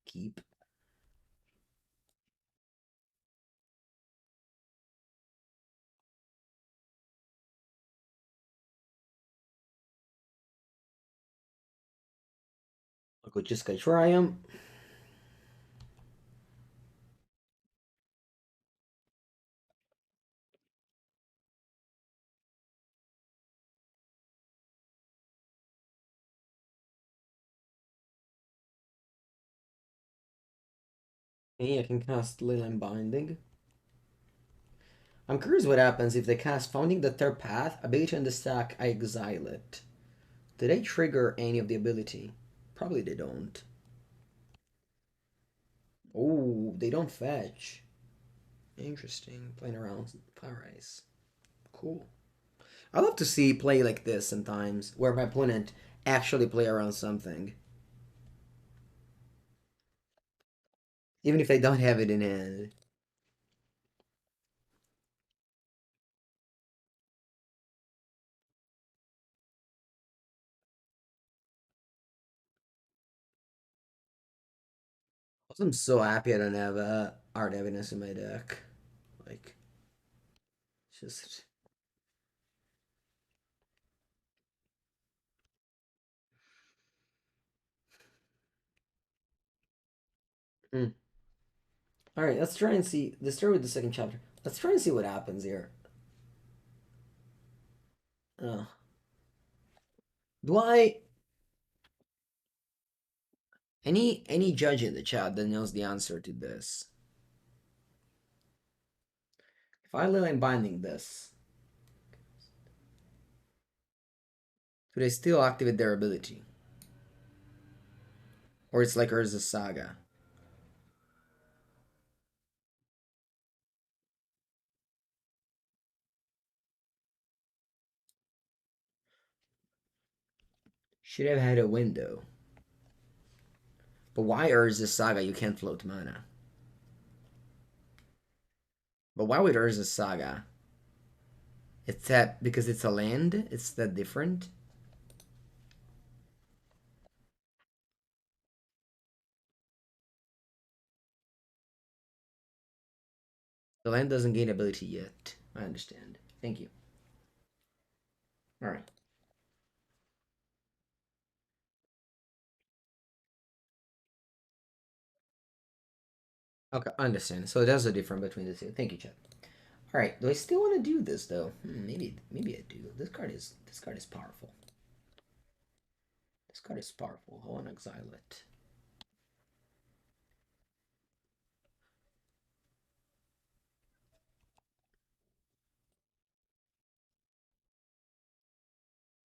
Keep. I'll go just Triome. Hey, I can cast Leyline Binding. I'm curious what happens if they cast Founding the Third Path, ability in the stack, I exile it. Do they trigger any of the ability? Probably they don't. Oh, they don't fetch. Interesting. Playing around Fire Ice. Cool. I love to see play like this sometimes, where my opponent actually play around something. Even if they don't have it in hand. I'm so happy I don't have art evidence in my deck. Like, just. Mm. Alright, let's try and see. Let's start with the second chapter. Let's try and see what happens here. Uh, do I. Any judge in the chat that knows the answer to this? If I lay binding this, do they still activate their ability? Or it's like Urza Saga? Should have had a window. But why Urza Saga? You can't float mana. But why would Urza Saga? It's that because it's a land? It's that different? The land doesn't gain ability yet. I understand. Thank you. Alright. Okay, I understand. So there's a difference between the two. Thank you, Chad. Alright, do I still want to do this though? Maybe I do. This card is powerful. This card is powerful. I want to exile it.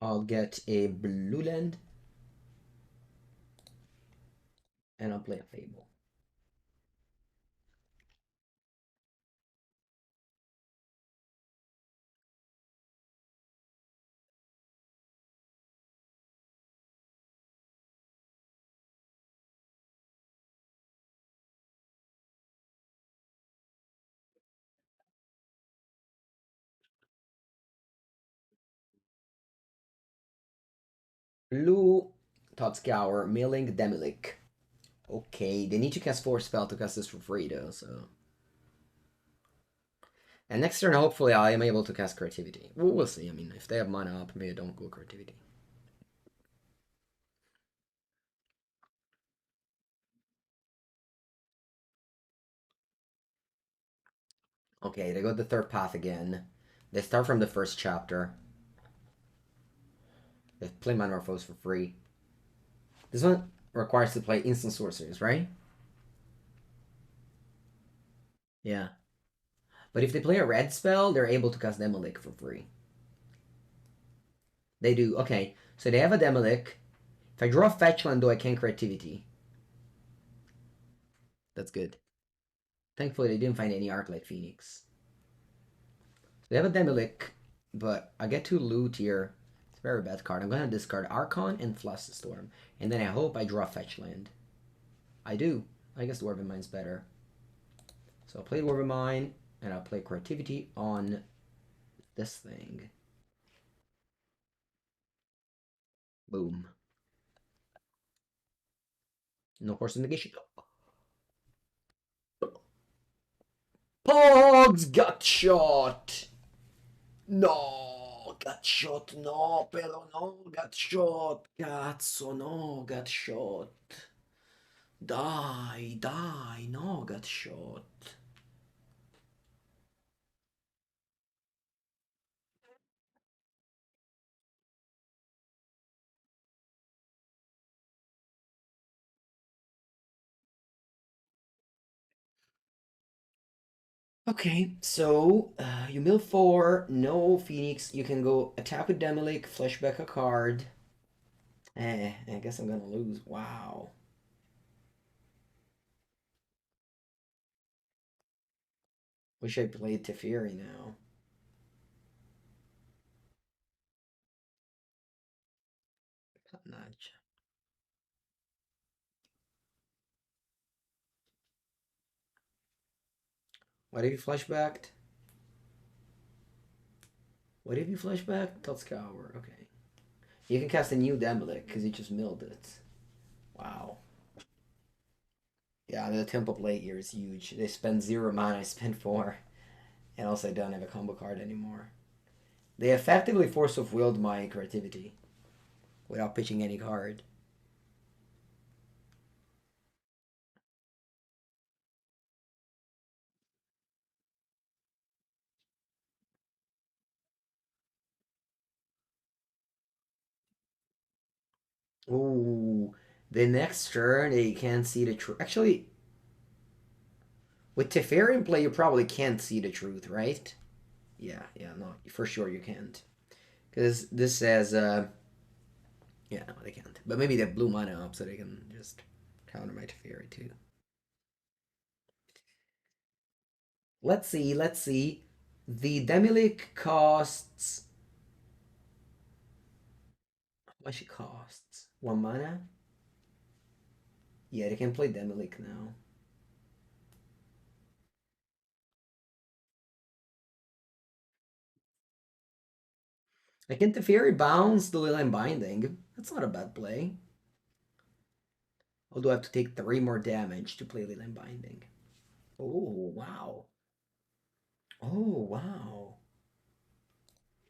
I'll get a blue land and I'll play a Fable. Blue, Totscour, Milling, Demilik. Okay, they need to cast 4 spell to cast this for free though, so. And next turn, hopefully, I am able to cast Creativity. We'll see. I mean, if they have mana up, maybe I don't go Creativity. Okay, they go the third path again. They start from the first chapter. They play Manamorphose for free. This one requires to play instant sorceries, right? Yeah. But if they play a red spell, they're able to cast Demolic for free. They do. Okay, so they have a Demolic. If I draw a fetch land, though, I can Creativity. That's good. Thankfully, they didn't find any Arclight Phoenix. So they have a Demolic, but I get to loot here. It's a very bad card. I'm going to discard Archon and Flusterstorm. And then I hope I draw a fetch land. I do. I guess Dwarven Mine's better. So I'll play Dwarven Mine, and I'll play Creativity on this thing. Boom. No force negation. Pogs got shot! No, got shot, no, pero no, got shot. Cazzo, no, got shot. Dai, no, got shot. Okay, so you mill 4, no Phoenix. You can go attack with Demolic, flashback a card. I guess I'm gonna lose. Wow. Wish I played Teferi now. Top notch. What have you flashbacked? What have you flashbacked? Totscour. Okay. You can cast a new Demolic because you just milled it. Wow. Yeah, the tempo play here is huge. They spend 0 mana, I spend 4. And also I don't have a combo card anymore. They effectively force of willed my creativity without pitching any card. Ooh, the next turn they can't see the truth. Actually, with Teferi in play, you probably can't see the truth, right? Yeah, no, for sure you can't. Because this says, yeah, no, they can't. But maybe they have blue mana up so they can just counter my Teferi too. Let's see. The Demilic costs. How much it costs? 1 mana? Yeah, they can play Demilic now. I can Teferi bounce the Leyline Binding. That's not a bad play. Although I have to take 3 more damage to play Leyline Binding. Oh, wow. Oh, wow.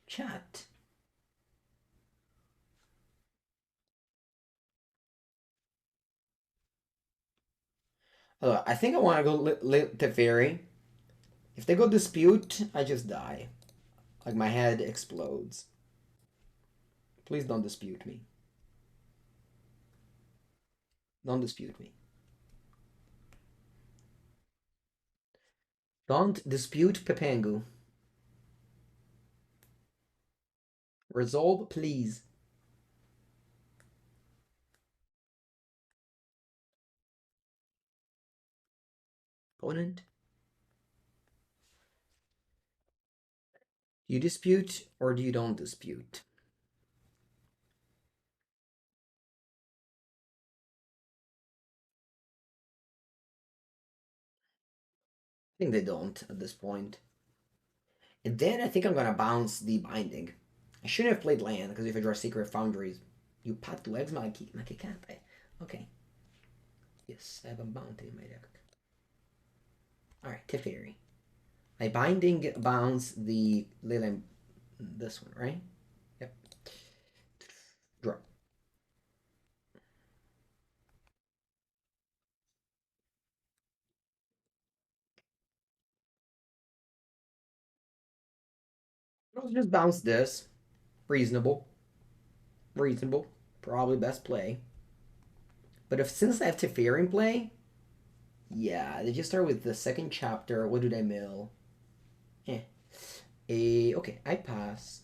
Chat. I think I want to go Teferi. If they go Dispute, I just die. Like my head explodes. Please don't dispute me. Don't dispute me. Don't dispute Pepengu. Resolve, please. Opponent. Do you dispute or do you don't dispute? I think they don't at this point. And then I think I'm gonna bounce the Binding. I shouldn't have played land because if I draw Secret Foundries, You pat to eggs, ma che canta. Okay. Yes, I have a bounty in my deck. Alright, Teferi. My binding bounds the Leyline. This one, right? Yep. Draw. I'll just bounce this. Reasonable. Reasonable. Probably best play. But if since I have Teferi in play, yeah, they just start with the second chapter. What do they mill? Eh. Okay, I pass.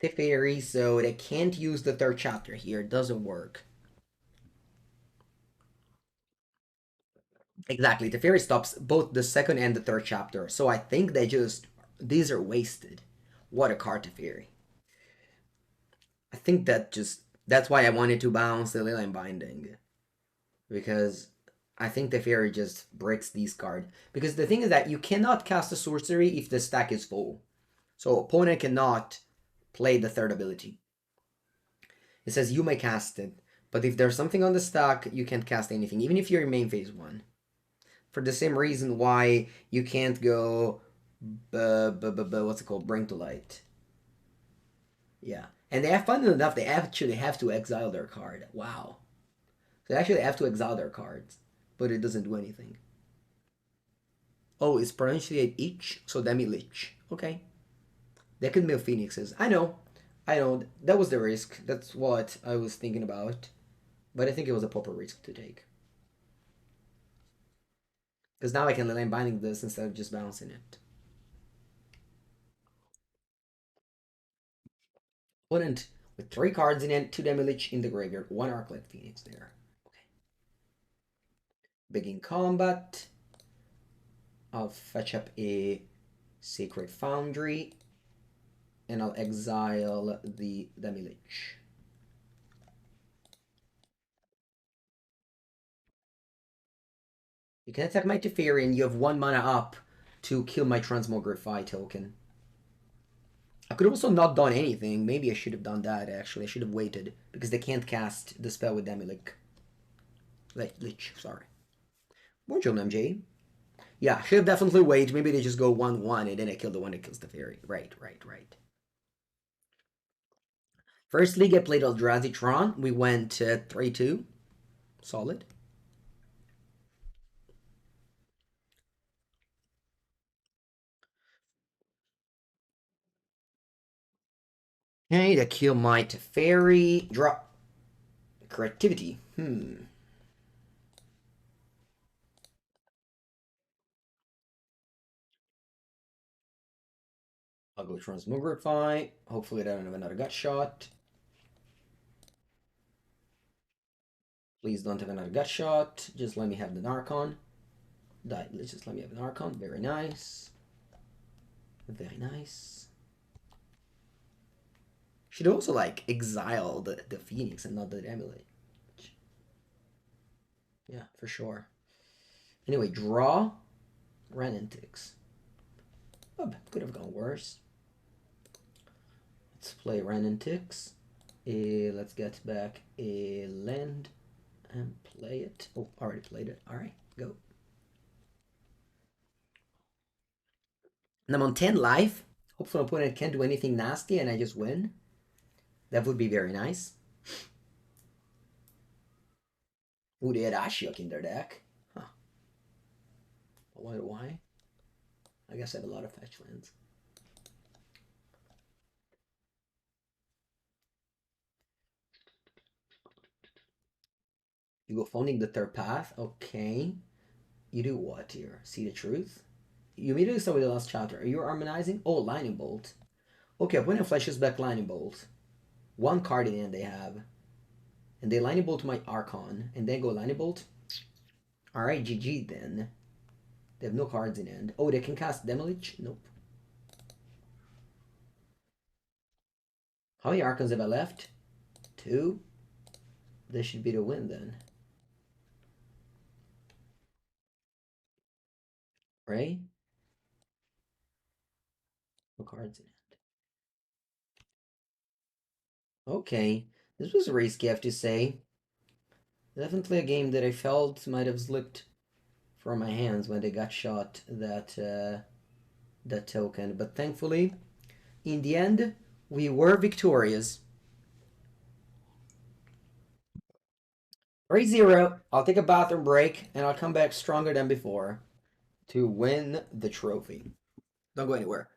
Teferi, so they can't use the third chapter here. It doesn't work. Exactly. Teferi stops both the second and the third chapter. So I think they just these are wasted. What a card, Teferi. I think that's why I wanted to bounce the Leyline Binding. Because I think the fairy just breaks these cards. Because the thing is that you cannot cast a sorcery if the stack is full. So opponent cannot play the third ability. It says you may cast it, but if there's something on the stack, you can't cast anything, even if you're in main phase 1. For the same reason why you can't go what's it called? Bring to Light. Yeah. And they have fun enough, they actually have to exile their card. Wow. They actually have to exile their cards, but it doesn't do anything. Oh, it's pronunciate each, so demi-lich. Okay. They could mill phoenixes. I know. I know. That was the risk. That's what I was thinking about. But I think it was a proper risk to take. Because now I can Leyline Binding this instead of just bouncing it. Opponent with 3 cards in it, 2 demi-lich in the graveyard, 1 Arclight Phoenix there. Okay. Begin combat. I'll fetch up a Sacred Foundry. And I'll exile the demi-lich. You can attack my Teferi and you have 1 mana up to kill my Transmogrify token. I could also not done anything. Maybe I should have done that, actually. I should have waited. Because they can't cast the spell with Demi-Lich. Lich, sorry. Bonjour, MJ. Yeah, should have definitely waited. Maybe they just go 1-1 and then I kill the one that kills the fairy. Right. First league I played Eldrazi Tron. We went 3-2. Solid. Okay, to kill my Teferi. Drop. Creativity. I'll go Transmogrify. Hopefully I don't have another gut shot. Please don't have another gut shot. Just let me have the Narcon. Let's just let me have an Archon. Very nice. Very nice. Should also like exile the Phoenix and not the Amulet. Yeah, for sure. Anyway, draw. Wrenn and Six. Oh, could have gone worse. Let's play Wrenn and Six. Let's get back a land and play it. Oh, already played it. Alright, go. And I'm on 10 life. Hopefully my opponent can't do anything nasty and I just win. That would be very nice. Ooh, they had Ashiok in their deck. Huh. Why? I guess I have a lot of fetch lands. You go phoning the third path. Okay. You do what here? See the truth? You immediately start with the last chapter. Are you harmonizing? Oh, Lightning Bolt. Okay, opponent flashes back Lightning Bolt. 1 card in hand they have. And they Lightning Bolt my Archon. And then go Lightning Bolt. Alright, GG then. They have no cards in hand. Oh, they can cast Demilich? Nope. How many Archons have I left? 2? This should be the win then. Right? No cards in hand. Okay, this was risky, I have to say. Definitely a game that I felt might have slipped from my hands when they got shot that token. But thankfully, in the end, we were victorious. 3-0. I'll take a bathroom break and I'll come back stronger than before to win the trophy. Don't go anywhere.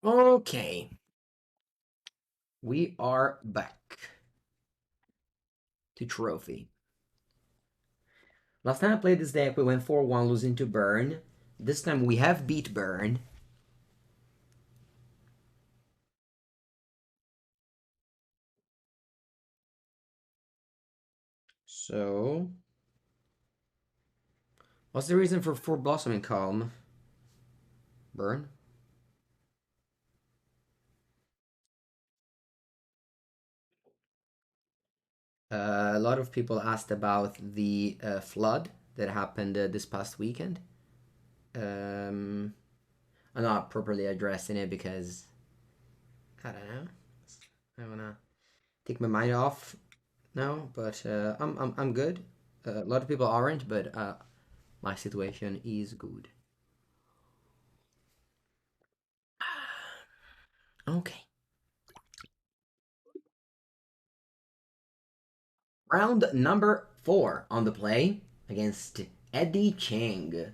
Okay, we are back to trophy. Last time I played this deck, we went 4-1 losing to Burn. This time we have beat Burn. So, what's the reason for Blossoming Calm? Burn? A lot of people asked about the flood that happened this past weekend. I'm not properly addressing it because I don't know. I wanna take my mind off now, but I'm good. A lot of people aren't, but my situation is good. Okay. Round number 4 on the play against Eddie Chang.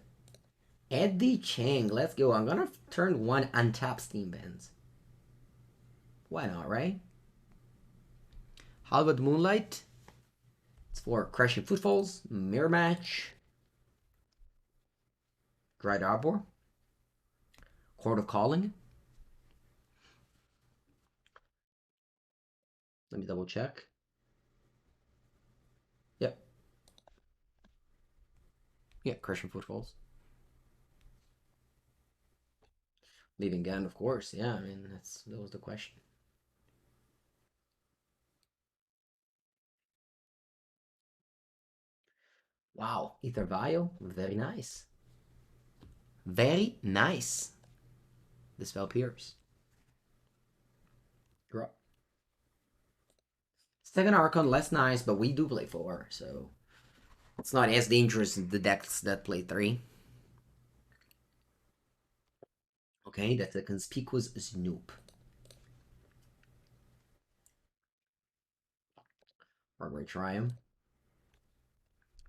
Eddie Chang, let's go. I'm gonna turn 1 untap Steam Bands. Why not, right? Hallowed Moonlight. It's for Crashing Footfalls, Mirror Match, Dried Arbor, Court of Calling. Let me double check. Yep. Yeah, Crashing Footfalls. Leaving Gun, of course. Yeah, I mean, that was the question. Wow, Ether Vial, very nice. Very nice. The spell Pierce. Draw. Second Archon, less nice, but we do play 4, so it's not as dangerous as the decks that play 3. Okay, that's a conspicuous Snoop. Raugrin Triome.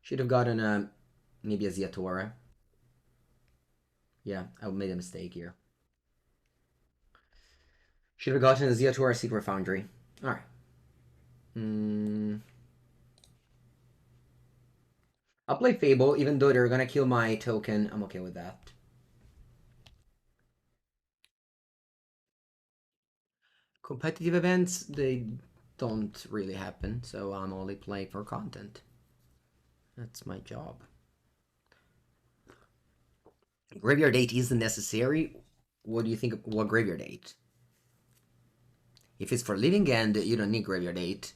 Should have gotten a maybe a Ziatora. Yeah, I made a mistake here. Should have gotten a Ziatora Sacred Foundry. Alright. I'll play Fable, even though they're gonna kill my token. I'm okay with that. Competitive events, they don't really happen, so I'm only playing for content. That's my job. Graveyard date isn't necessary. What do you think? What graveyard date? If it's for living end, you don't need graveyard date.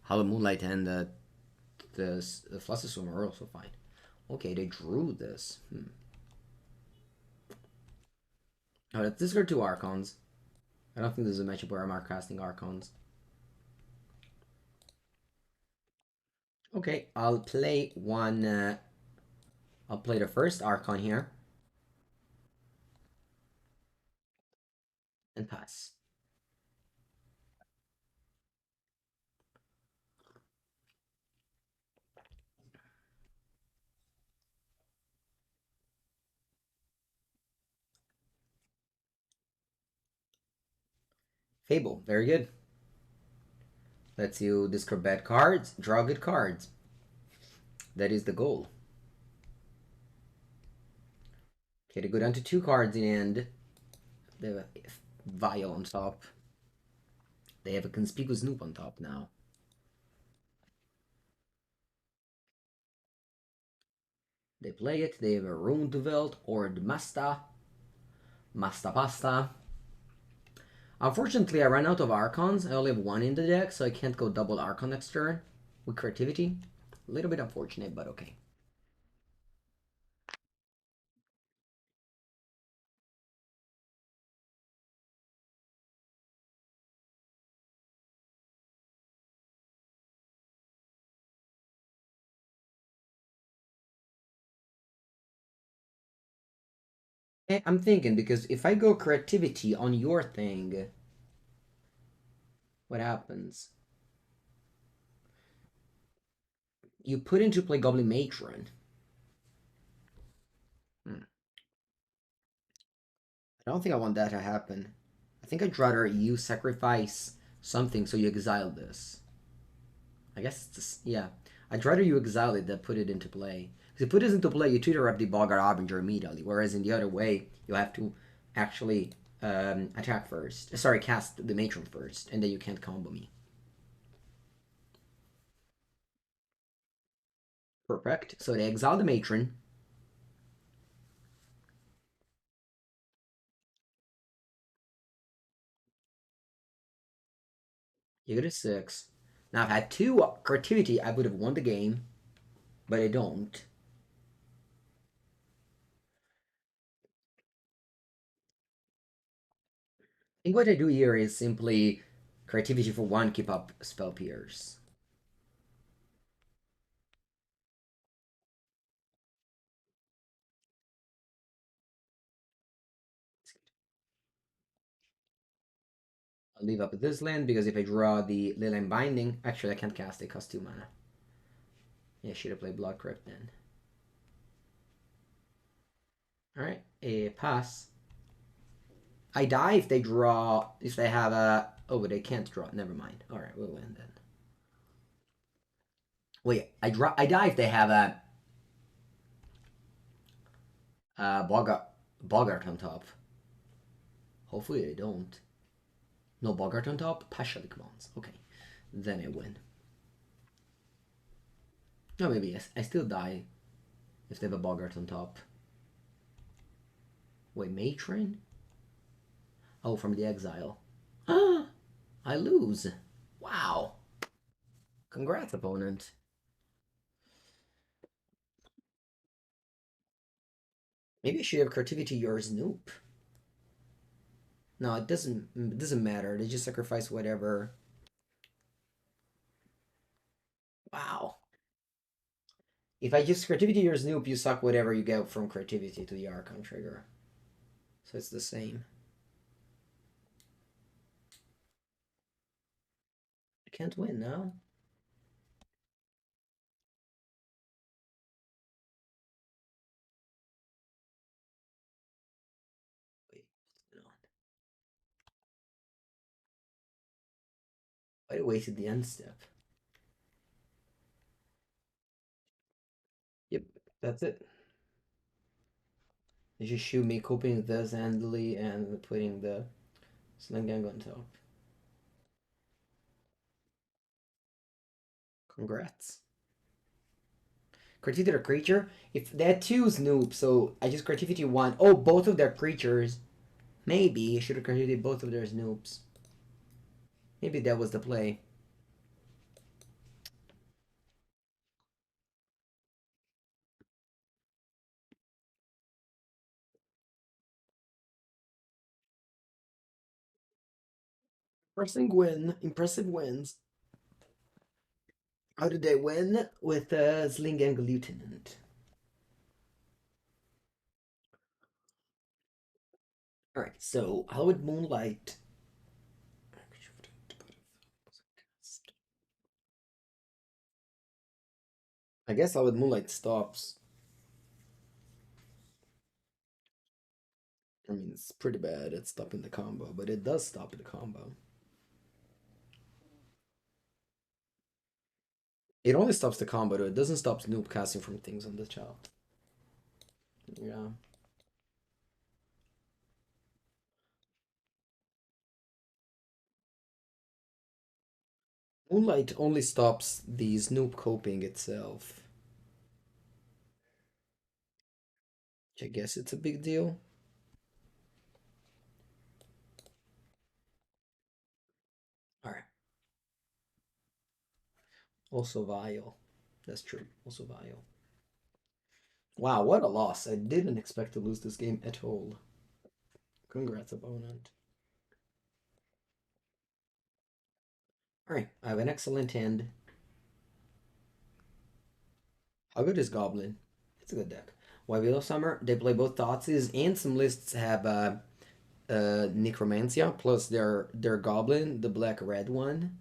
Hallowed Moonlight and the Flusterstorm are also fine. Okay, they drew this. Oh, let's discard 2 Archons. I don't think there's a matchup where I'm casting Archons. Okay, I'll play one. I'll play the first Archon here. And pass. Fable, very good. Lets you discard bad cards, draw good cards. That is the goal. Okay, to go down to 2 cards in end. They have a Vial on top. They have a conspicuous Snoop on top now. They play it. They have a Rune to Veld or the Masta. Masta Pasta. Unfortunately, I ran out of Archons. I only have 1 in the deck, so I can't go double Archon next turn with Creativity. A little bit unfortunate, but okay. I'm thinking, because if I go Creativity on your thing, what happens? You put into play Goblin Matron. I don't think I want that to happen. I think I'd rather you sacrifice something so you exile this. I guess it's just, yeah. I'd rather you exile it than put it into play. Because if you put this into play, you tutor up the Boggart Harbinger immediately. Whereas in the other way, you have to actually attack first. Sorry, cast the Matron first, and then you can't combo me. Perfect. So they exile the Matron. You get a 6. Now, if I had 2 Creativity, I would have won the game. But I don't. I think what I do here is simply Creativity for 1, keep up Spell Pierce. I'll leave up this land because if I draw the Leyline Binding, actually I can't cast it, it costs 2 mana. Yeah, I should have played Blood Crypt then. Alright, a pass. I die if they draw, if they have a... Oh, but they can't draw, never mind. Alright, we'll win then. Wait, I die if they have a... Boggart on top. Hopefully they don't. No Boggart on top? Partially commands. Okay, then I win. No, maybe yes. I still die if they have a Boggart on top. Wait, Matron? Oh, from the exile. Ah! I lose. Wow. Congrats, opponent. Maybe I should have creativity your Snoop. No, it doesn't matter. They just sacrifice whatever. Wow. If I use creativity your Snoop, you suck whatever you get from creativity to the Archon trigger. So it's the same. I can't win now. Wait, no. I wasted the end step. Yep, that's it. They just shoot me, coping this handily and putting the sling gang on top. Congrats. Creativity their creature. If they had two Snoop, so I just creativity one. Oh, both of their creatures. Maybe I should have created both of their Snoops. Maybe that was the play. Impressive win. Impressive wins. How did they win? With Sling and Lieutenant. Alright, so Hallowed Moonlight. I guess Hallowed Moonlight stops. I mean, it's pretty bad at stopping the combo, but it does stop the combo. It only stops the combo, though. It doesn't stop Snoop casting from things on the chart. Yeah. Moonlight only stops the Snoop coping itself. Which I guess it's a big deal. Alright. Also Vile. That's true. Also Vile. Wow, what a loss. I didn't expect to lose this game at all. Congrats, opponent. Alright, I have an excellent hand. How good is Goblin? It's a good deck. Why Willow Summer? They play both Thoughtseize and some lists have Necromancia, plus their Goblin, the black-red one,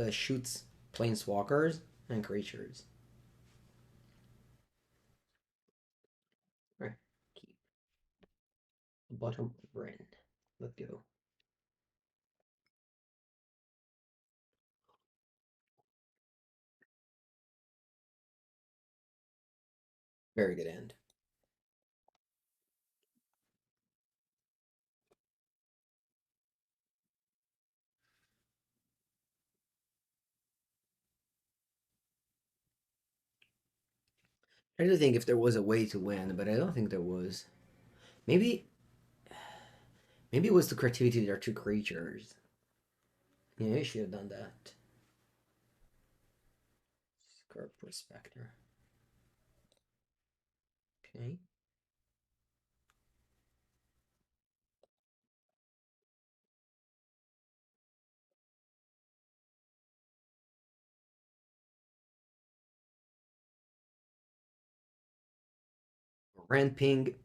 shoots planeswalkers and creatures. Alright, keep. Bottom Wrenn. Let's go. Very good end. I do think if there was a way to win, but I don't think there was. Maybe it was the creativity of their two creatures. Yeah, I should have done that. Scarp Prospector. Okay. Ramping.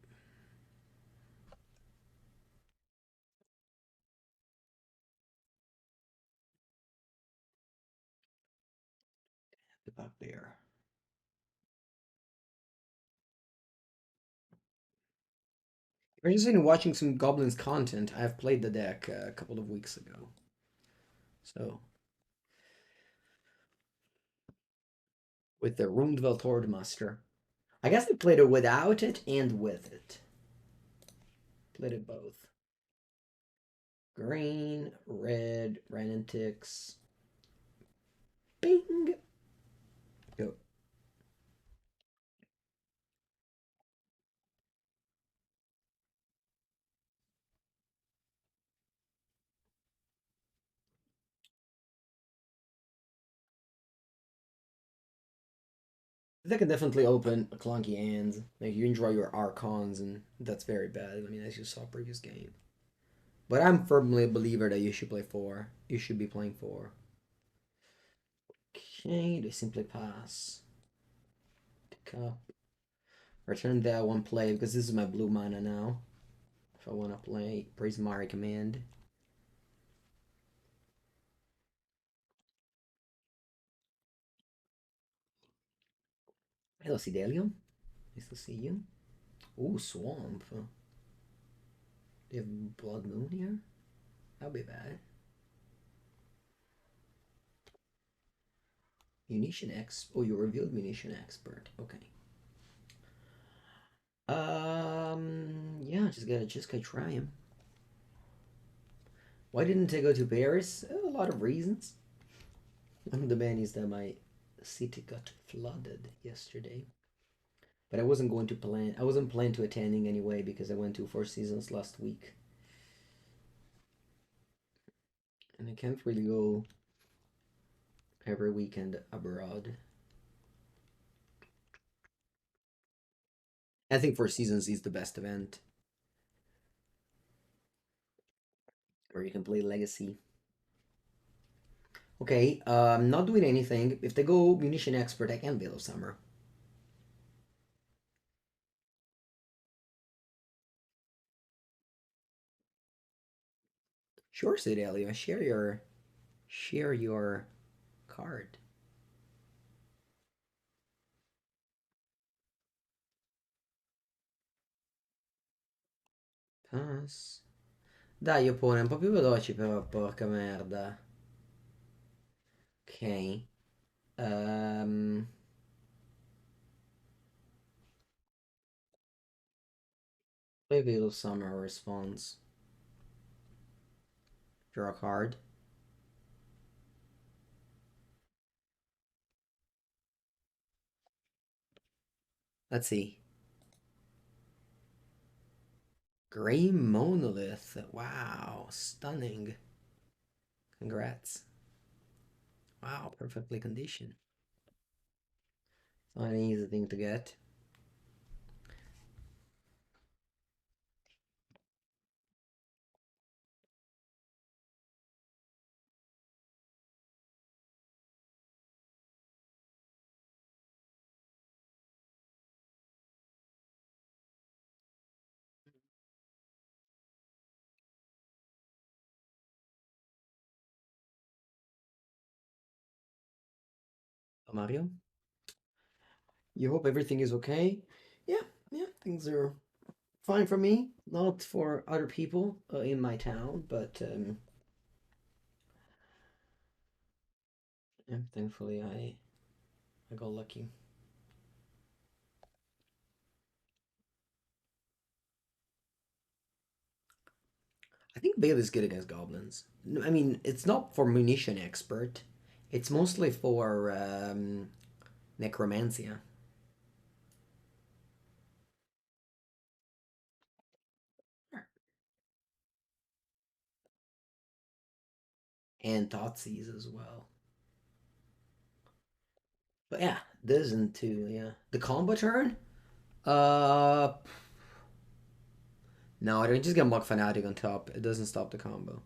Up there. If you're interested in watching some Goblins content, I've played the deck a couple of weeks ago. So, with the Ruined Veltord Master. I guess I played it without it and with it. Played it both. Green, red, Wrenn and Six. Bing! Go. They can definitely open a clunky hands. Like you enjoy your Archons, and that's very bad. I mean, as you saw previous game. But I'm firmly a believer that you should play four. You should be playing four. Okay, they simply pass. Cup. Return that one play because this is my blue mana now. If I want to play Prismari Command. Hello, Sidelium. Nice to see you. Ooh, Swamp. Do you have Blood Moon here? That'll be bad. Munition X. Oh, you revealed Munition Expert. Okay. Yeah, just gotta try him. Why didn't I go to Paris? A lot of reasons. One of the main is that my city got flooded yesterday. But I wasn't going to plan. I wasn't planning to attending anyway because I went to Four Seasons last week, and I can't really go every weekend abroad. I think Four Seasons is the best event where you can play Legacy. Okay, not doing anything. If they go Munition Expert, I can Veil of Summer. Sure, said Elio. Share your card. Pass. Dai, oppone un po' più veloci però, porca merda. Ok. Um, Play Veil of Summer response. Draw a card. Let's see. Gray Monolith. Wow, stunning. Congrats. Wow, perfectly conditioned. Not an easy thing to get. Mario, you hope everything is okay? Yeah, yeah, things are fine for me. Not for other people in my town, but yeah, thankfully I got lucky. I think Bale is good against goblins. I mean, it's not for munition expert. It's mostly for necromancia and Thoughtseize as well. But yeah, doesn't too. Yeah, the combo turn. Uh, no, I don't just get Muck Fanatic on top. It doesn't stop the combo.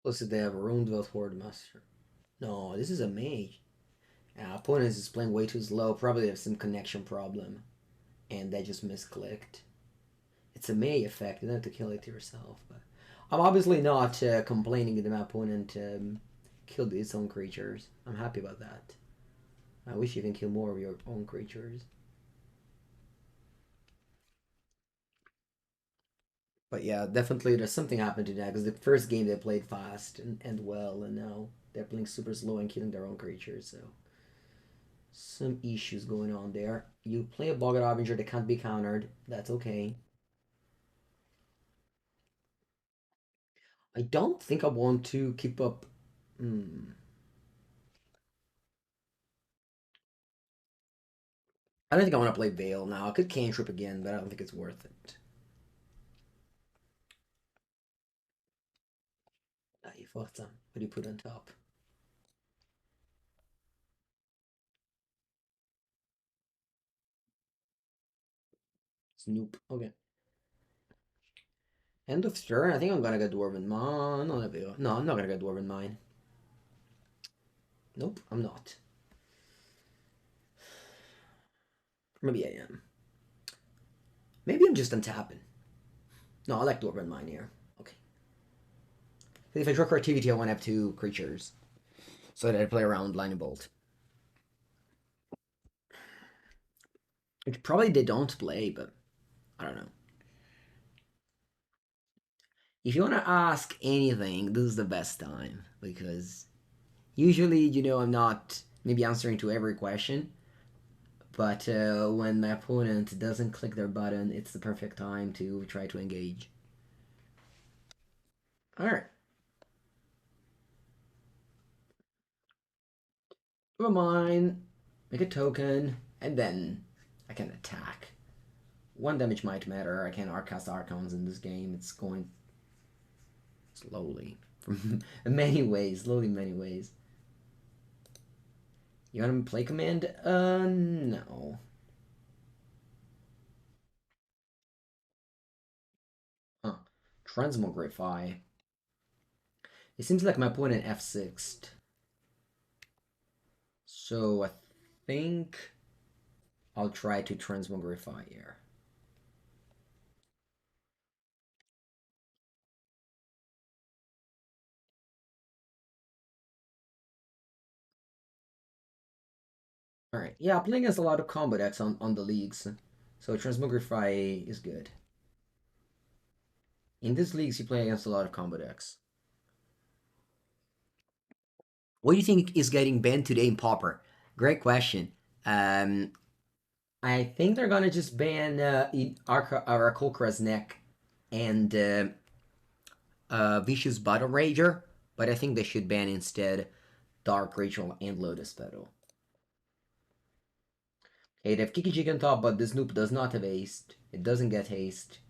Plus, if they have a Runedveld Horde Master. No, this is a mage. Opponent is playing way too slow. Probably have some connection problem, and they just misclicked. It's a May effect. You don't have to kill it yourself. But I'm obviously not complaining that my opponent killed its own creatures. I'm happy about that. I wish you can kill more of your own creatures. But yeah, definitely there's something happened to that because the first game they played fast and well, and now they're playing super slow and killing their own creatures. So some issues going on there. You play a Boggart Avenger that can't be countered. That's okay. I don't think I want to keep up. Hmm. I don't think I want to play Veil now. I could cantrip again, but I don't think it's worth it. Forza. What do you put on top? Snoop. Okay. End of turn. I think I'm gonna get Dwarven Mine. No, I'm not gonna get Dwarven Mine. Nope, I'm not. Maybe I am. Maybe I'm just untapping. No, I like Dwarven Mine here. Okay. If I draw Creativity, I want to have 2 creatures. So that I play around Lightning Bolt. Which probably they don't play, but I don't know. If you want to ask anything, this is the best time. Because usually, I'm not maybe answering to every question. But when my opponent doesn't click their button, it's the perfect time to try to engage. Alright. Never mind. Make a token, and then I can attack. 1 damage might matter. I can cast Archons in this game. It's going slowly. In many ways. Slowly in many ways. You want to play command? No. Huh. Transmogrify. It seems like my opponent F6'd. So I think I'll try to Transmogrify here. Alright, yeah, playing against a lot of combo decks on the leagues. So Transmogrify is good. In these leagues, you play against a lot of combo decks. What do you think is getting banned today in Pauper? Great question. I think they're gonna just ban Arakulkra's Neck and Vicious Battle Rager, but I think they should ban instead Dark Ritual and Lotus Petal. Okay, they have Kiki Jig on top, but the Snoop does not have haste. It doesn't get haste.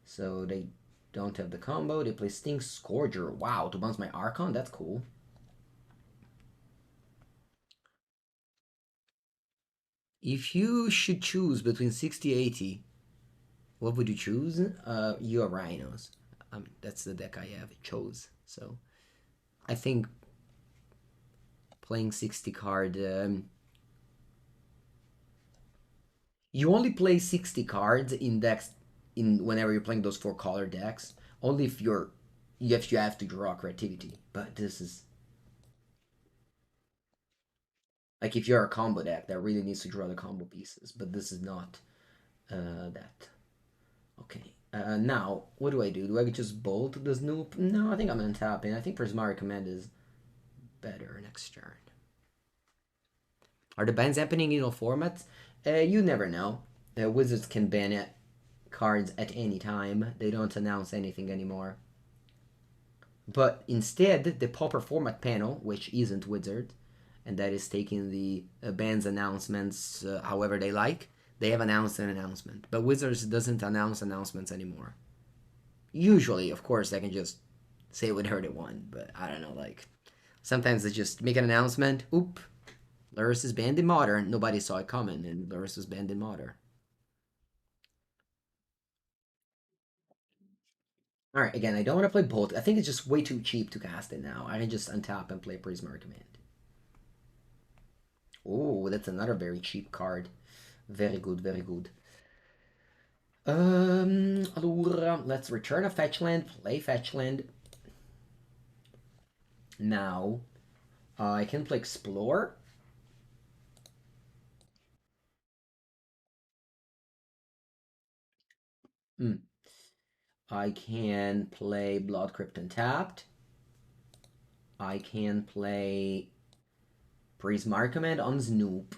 So they don't have the combo. They play Stink Scourger. Wow, to bounce my Archon? That's cool. If you should choose between 60-80, what would you choose? You are Rhinos. That's the deck I have chose. So I think playing 60 card. You only play 60 cards in decks whenever you're playing those 4-color decks. Only if you have to draw creativity. But this is like if you're a combo deck that really needs to draw the combo pieces. But this is not that. Okay. Now, what do? Do I just bolt the Snoop? No, I think I'm untapping. I think Prismari Command is better next turn. Are the bans happening in all formats? You never know. Wizards can ban cards at any time. They don't announce anything anymore. But instead, the Pauper format panel, which isn't Wizard, and that is taking the bans announcements however they like, they have announced an announcement. But Wizards doesn't announce announcements anymore. Usually, of course, they can just say whatever they want, but I don't know, like, sometimes they just make an announcement, oop, Lurrus is banned in Modern, nobody saw it coming, and Lurrus was banned in Modern. Alright, again, I don't want to play both. I think it's just way too cheap to cast it now. I can just untap and play Prismari Command. Oh, that's another very cheap card. Very good, very good. Allora, let's return a fetch land, play fetch land. Now, I can play Explore. I can play Blood Crypt Untapped. I can play Prismari Command on Snoop. Do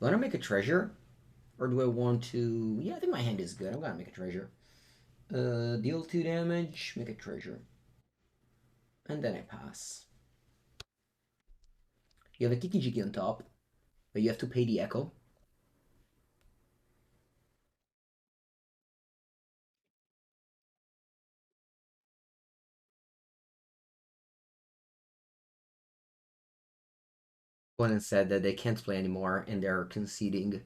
I want to make a treasure? Or do I want to... Yeah, I think my hand is good. I'm gonna make a treasure. Deal 2 damage, make a treasure. And then I pass. You have a Kiki Jiki on top, but you have to pay the echo. Opponent said that they can't play anymore and they're conceding.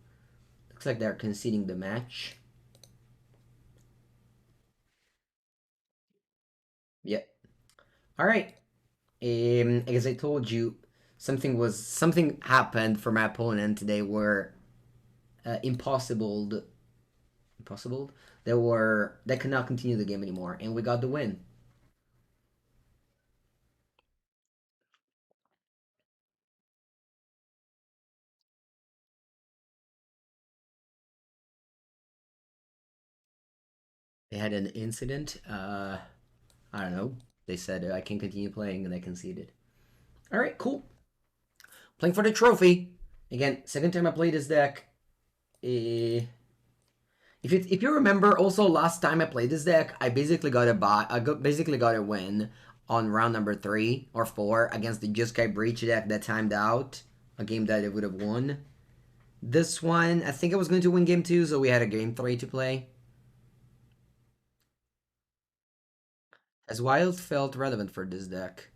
Looks like they're conceding the match. Yep. All right. As I told you, something happened for my opponent. They were impossible. Impossible. They could not continue the game anymore, and we got the win. They had an incident. I don't know. They said I can continue playing, and they conceded. All right, cool. Playing for the trophy again. Second time I played this deck. Uh, if you remember, also last time I played this deck, I basically got a basically got a win on round number 3 or 4 against the Jeskai Breach deck that timed out a game that it would have won. This one, I think I was going to win game 2, so we had a game 3 to play. Has Wild felt relevant for this deck?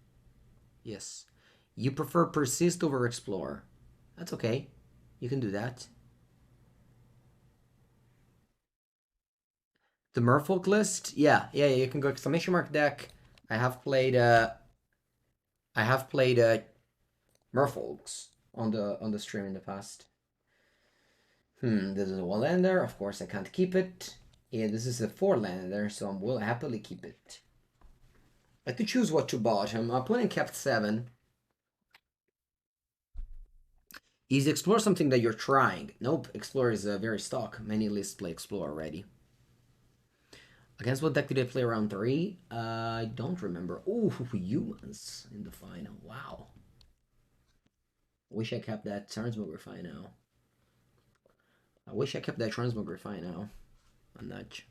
Yes. You prefer Persist over Explore. That's okay. You can do that. The Merfolk list? Yeah, you can go exclamation mark deck. I have played Merfolks on the stream in the past. This is a 1-lander. Of course I can't keep it. Yeah, this is a 4-lander, so I will happily keep it. I could choose what to bottom. My opponent kept 7. Is Explore something that you're trying? Nope, Explore is very stock. Many lists play Explore already. Against what deck did I play round 3? I don't remember. Ooh, humans in the final. Wow. Wish I kept that Transmogrify now. I wish I kept that Transmogrify now. A nudge.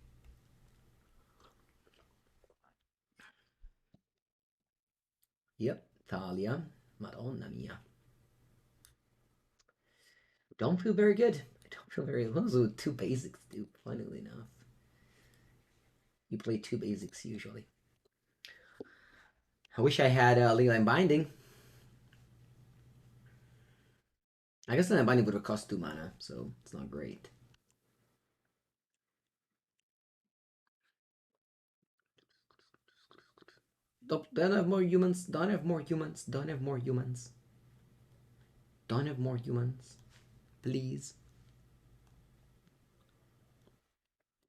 Yep, Talia. Madonna mia. Don't feel very good. I don't feel very. Those are 2 basics, dude. Funnily enough, you play 2 basics usually. I wish I had Leyline Binding. I guess Leyline Binding would have cost 2 mana, so it's not great. Don't have more humans. Don't have more humans. Don't have more humans. Don't have more humans. Please.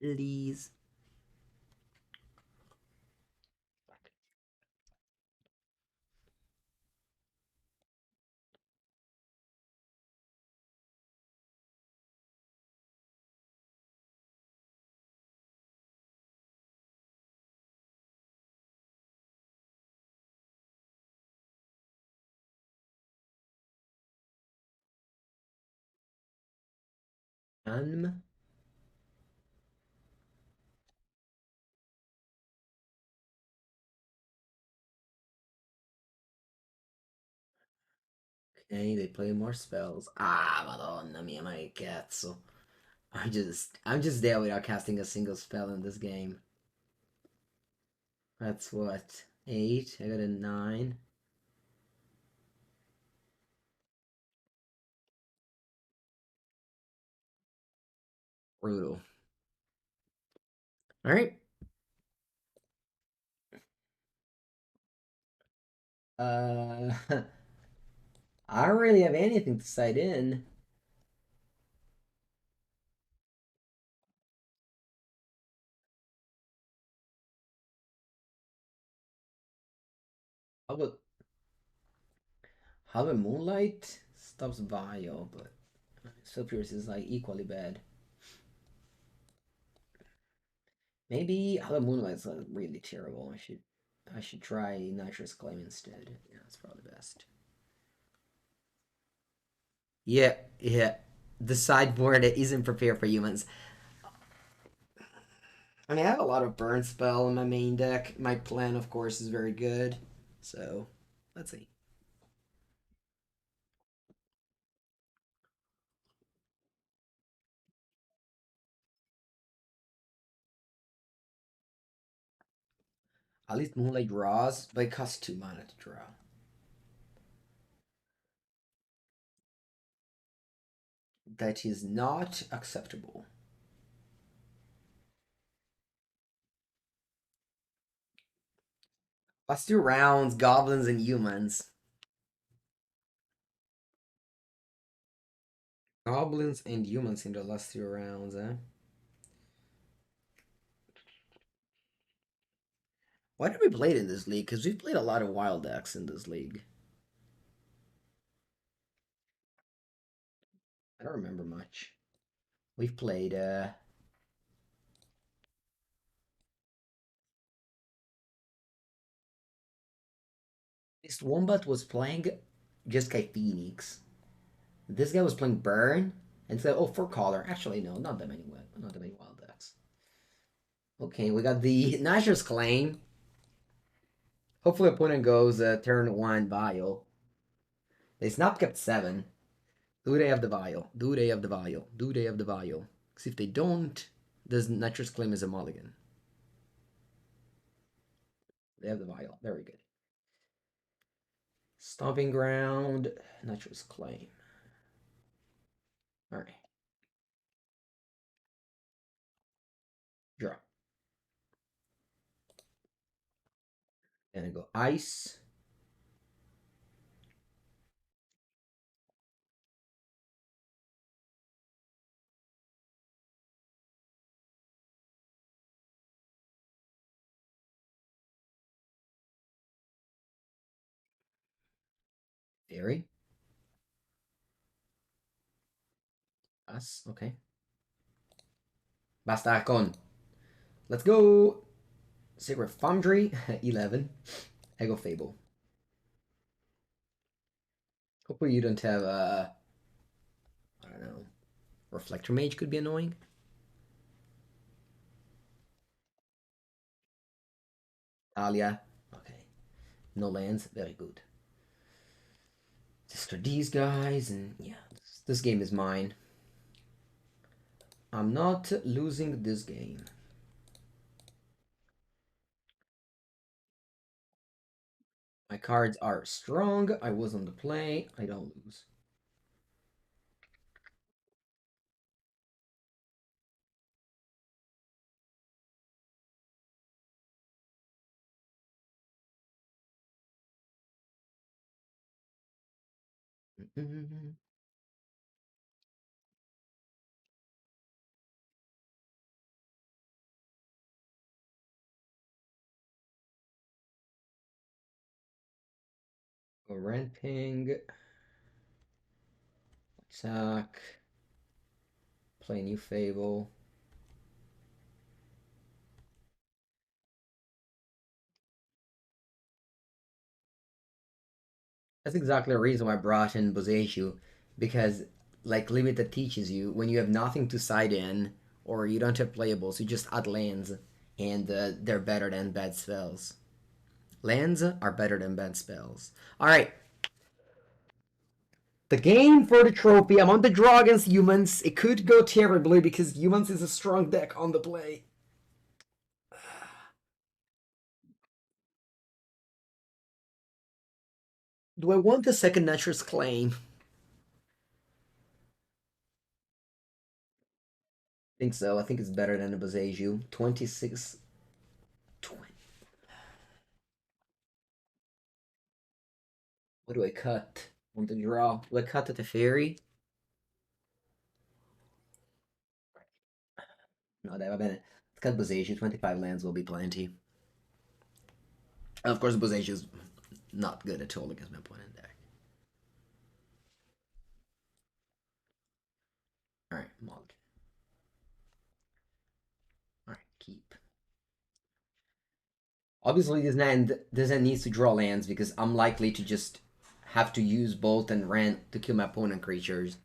Please. Okay, they play more spells. Ah, Madonna mia, my cazzo. I'm just there without casting a single spell in this game. That's what? 8? I got a 9. Brutal. Alright. Uh, I don't really have anything to cite in. How about Hallowed Moonlight? Stops Vile, but Superiors is like equally bad. Maybe Hallowed Moonlight's not really terrible. I should try Nitrous Claim instead. Yeah, that's probably best. Yeah. The sideboard isn't prepared for humans. I mean, I have a lot of burn spell in my main deck. My plan, of course, is very good. So, let's see. At least Moonlight draws, but it costs 2 mana to draw. That is not acceptable. Last 2 rounds, goblins and humans. Goblins and humans in the last 2 rounds, eh? Why did we play it in this league? Because we've played a lot of wild decks in this league. I don't remember much. We've played this Wombat was playing just Guy Phoenix. This guy was playing Burn and said, "Oh, for color." Actually, no, not that many wild decks. Okay, we got the Nashor's Claim. Hopefully, opponent goes turn 1 Vial. They snap kept 7. Do they have the Vial? Do they have the Vial? Do they have the Vial? Because if they don't, this Nashor's Claim is a mulligan. They have the Vial. Very good. Stomping Ground, Nashor's Claim. All right. Draw. Then I go Ice. Fairy. Us. Okay. Basta Archon. Let's go. Sacred Foundry. 11. I go Fable. Hopefully you don't have I don't know. Reflector Mage could be annoying. Talia. Okay. No lands. Very good. Just these guys, and yeah, this game is mine. I'm not losing this game. My cards are strong. I was on the play. I don't lose. Mm-mm. Go Ramping. Attack. Play new Fable. That's exactly the reason why I brought in Boseiju, because like Limited teaches you, when you have nothing to side in or you don't have playables, you just add lands, and they're better than bad spells. Lands are better than bad spells. All right, the game for the trophy. I'm on the draw against humans. It could go terribly because humans is a strong deck on the play. Do I want the second Nature's Claim? I think so. I think it's better than the Boseiju. 26. 20. What do I cut? On the draw. Do I cut the Teferi? No, dai, va bene. Let's cut Boseiju. 25 lands will be plenty. And of course, Boseiju is not good at all against my opponent deck. Alright, Mog. Alright, keep. Obviously, this hand needs to draw lands because I'm likely to just have to use Bolt and Rant to kill my opponent creatures.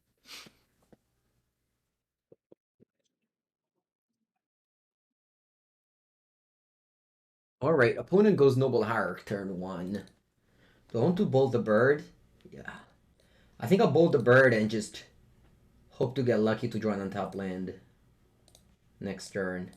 Alright, opponent goes Noble Hierarch turn 1. Do I want to Bolt the Bird? Yeah. I think I'll Bolt the Bird and just hope to get lucky to draw an untap land next turn.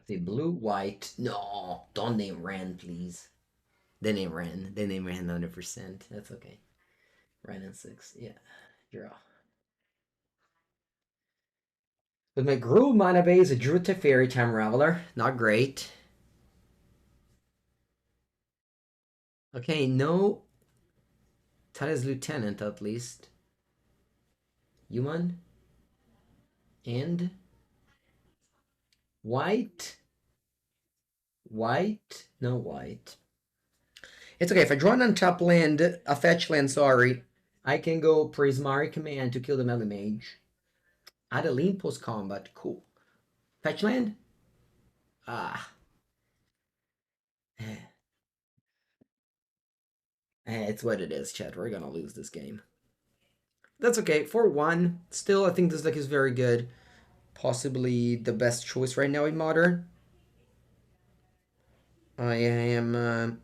The blue, white. No, don't name Wrenn, please. They name Wrenn. They name Wrenn 100%. That's okay. Wrenn and Six. Yeah. Draw. With my Gruul mana base, I drew Teferi Time Raveler. Not great. Okay, no Talia's Lieutenant at least. Human. And white. White. No white. It's okay. If I draw an untap land, a fetch land, sorry, I can go Prismari Command to kill the melee mage. Add a lean post combat. Cool. Fetch land? Ah. It's what it is, chat. We're gonna lose this game. That's okay. 4-1. Still, I think this deck is very good. Possibly the best choice right now in Modern. I am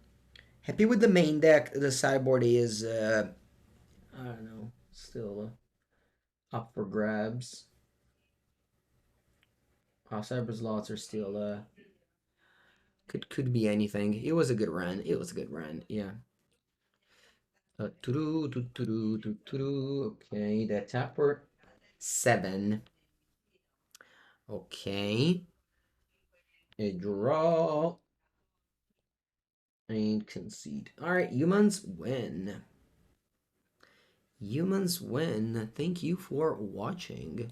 happy with the main deck. The sideboard is, I don't know, still up for grabs. Sideboard slots are still, could be anything. It was a good run. It was a good run, yeah. Okay, the tapper 7. Okay. A draw. And concede. Alright, humans win. Humans win. Thank you for watching.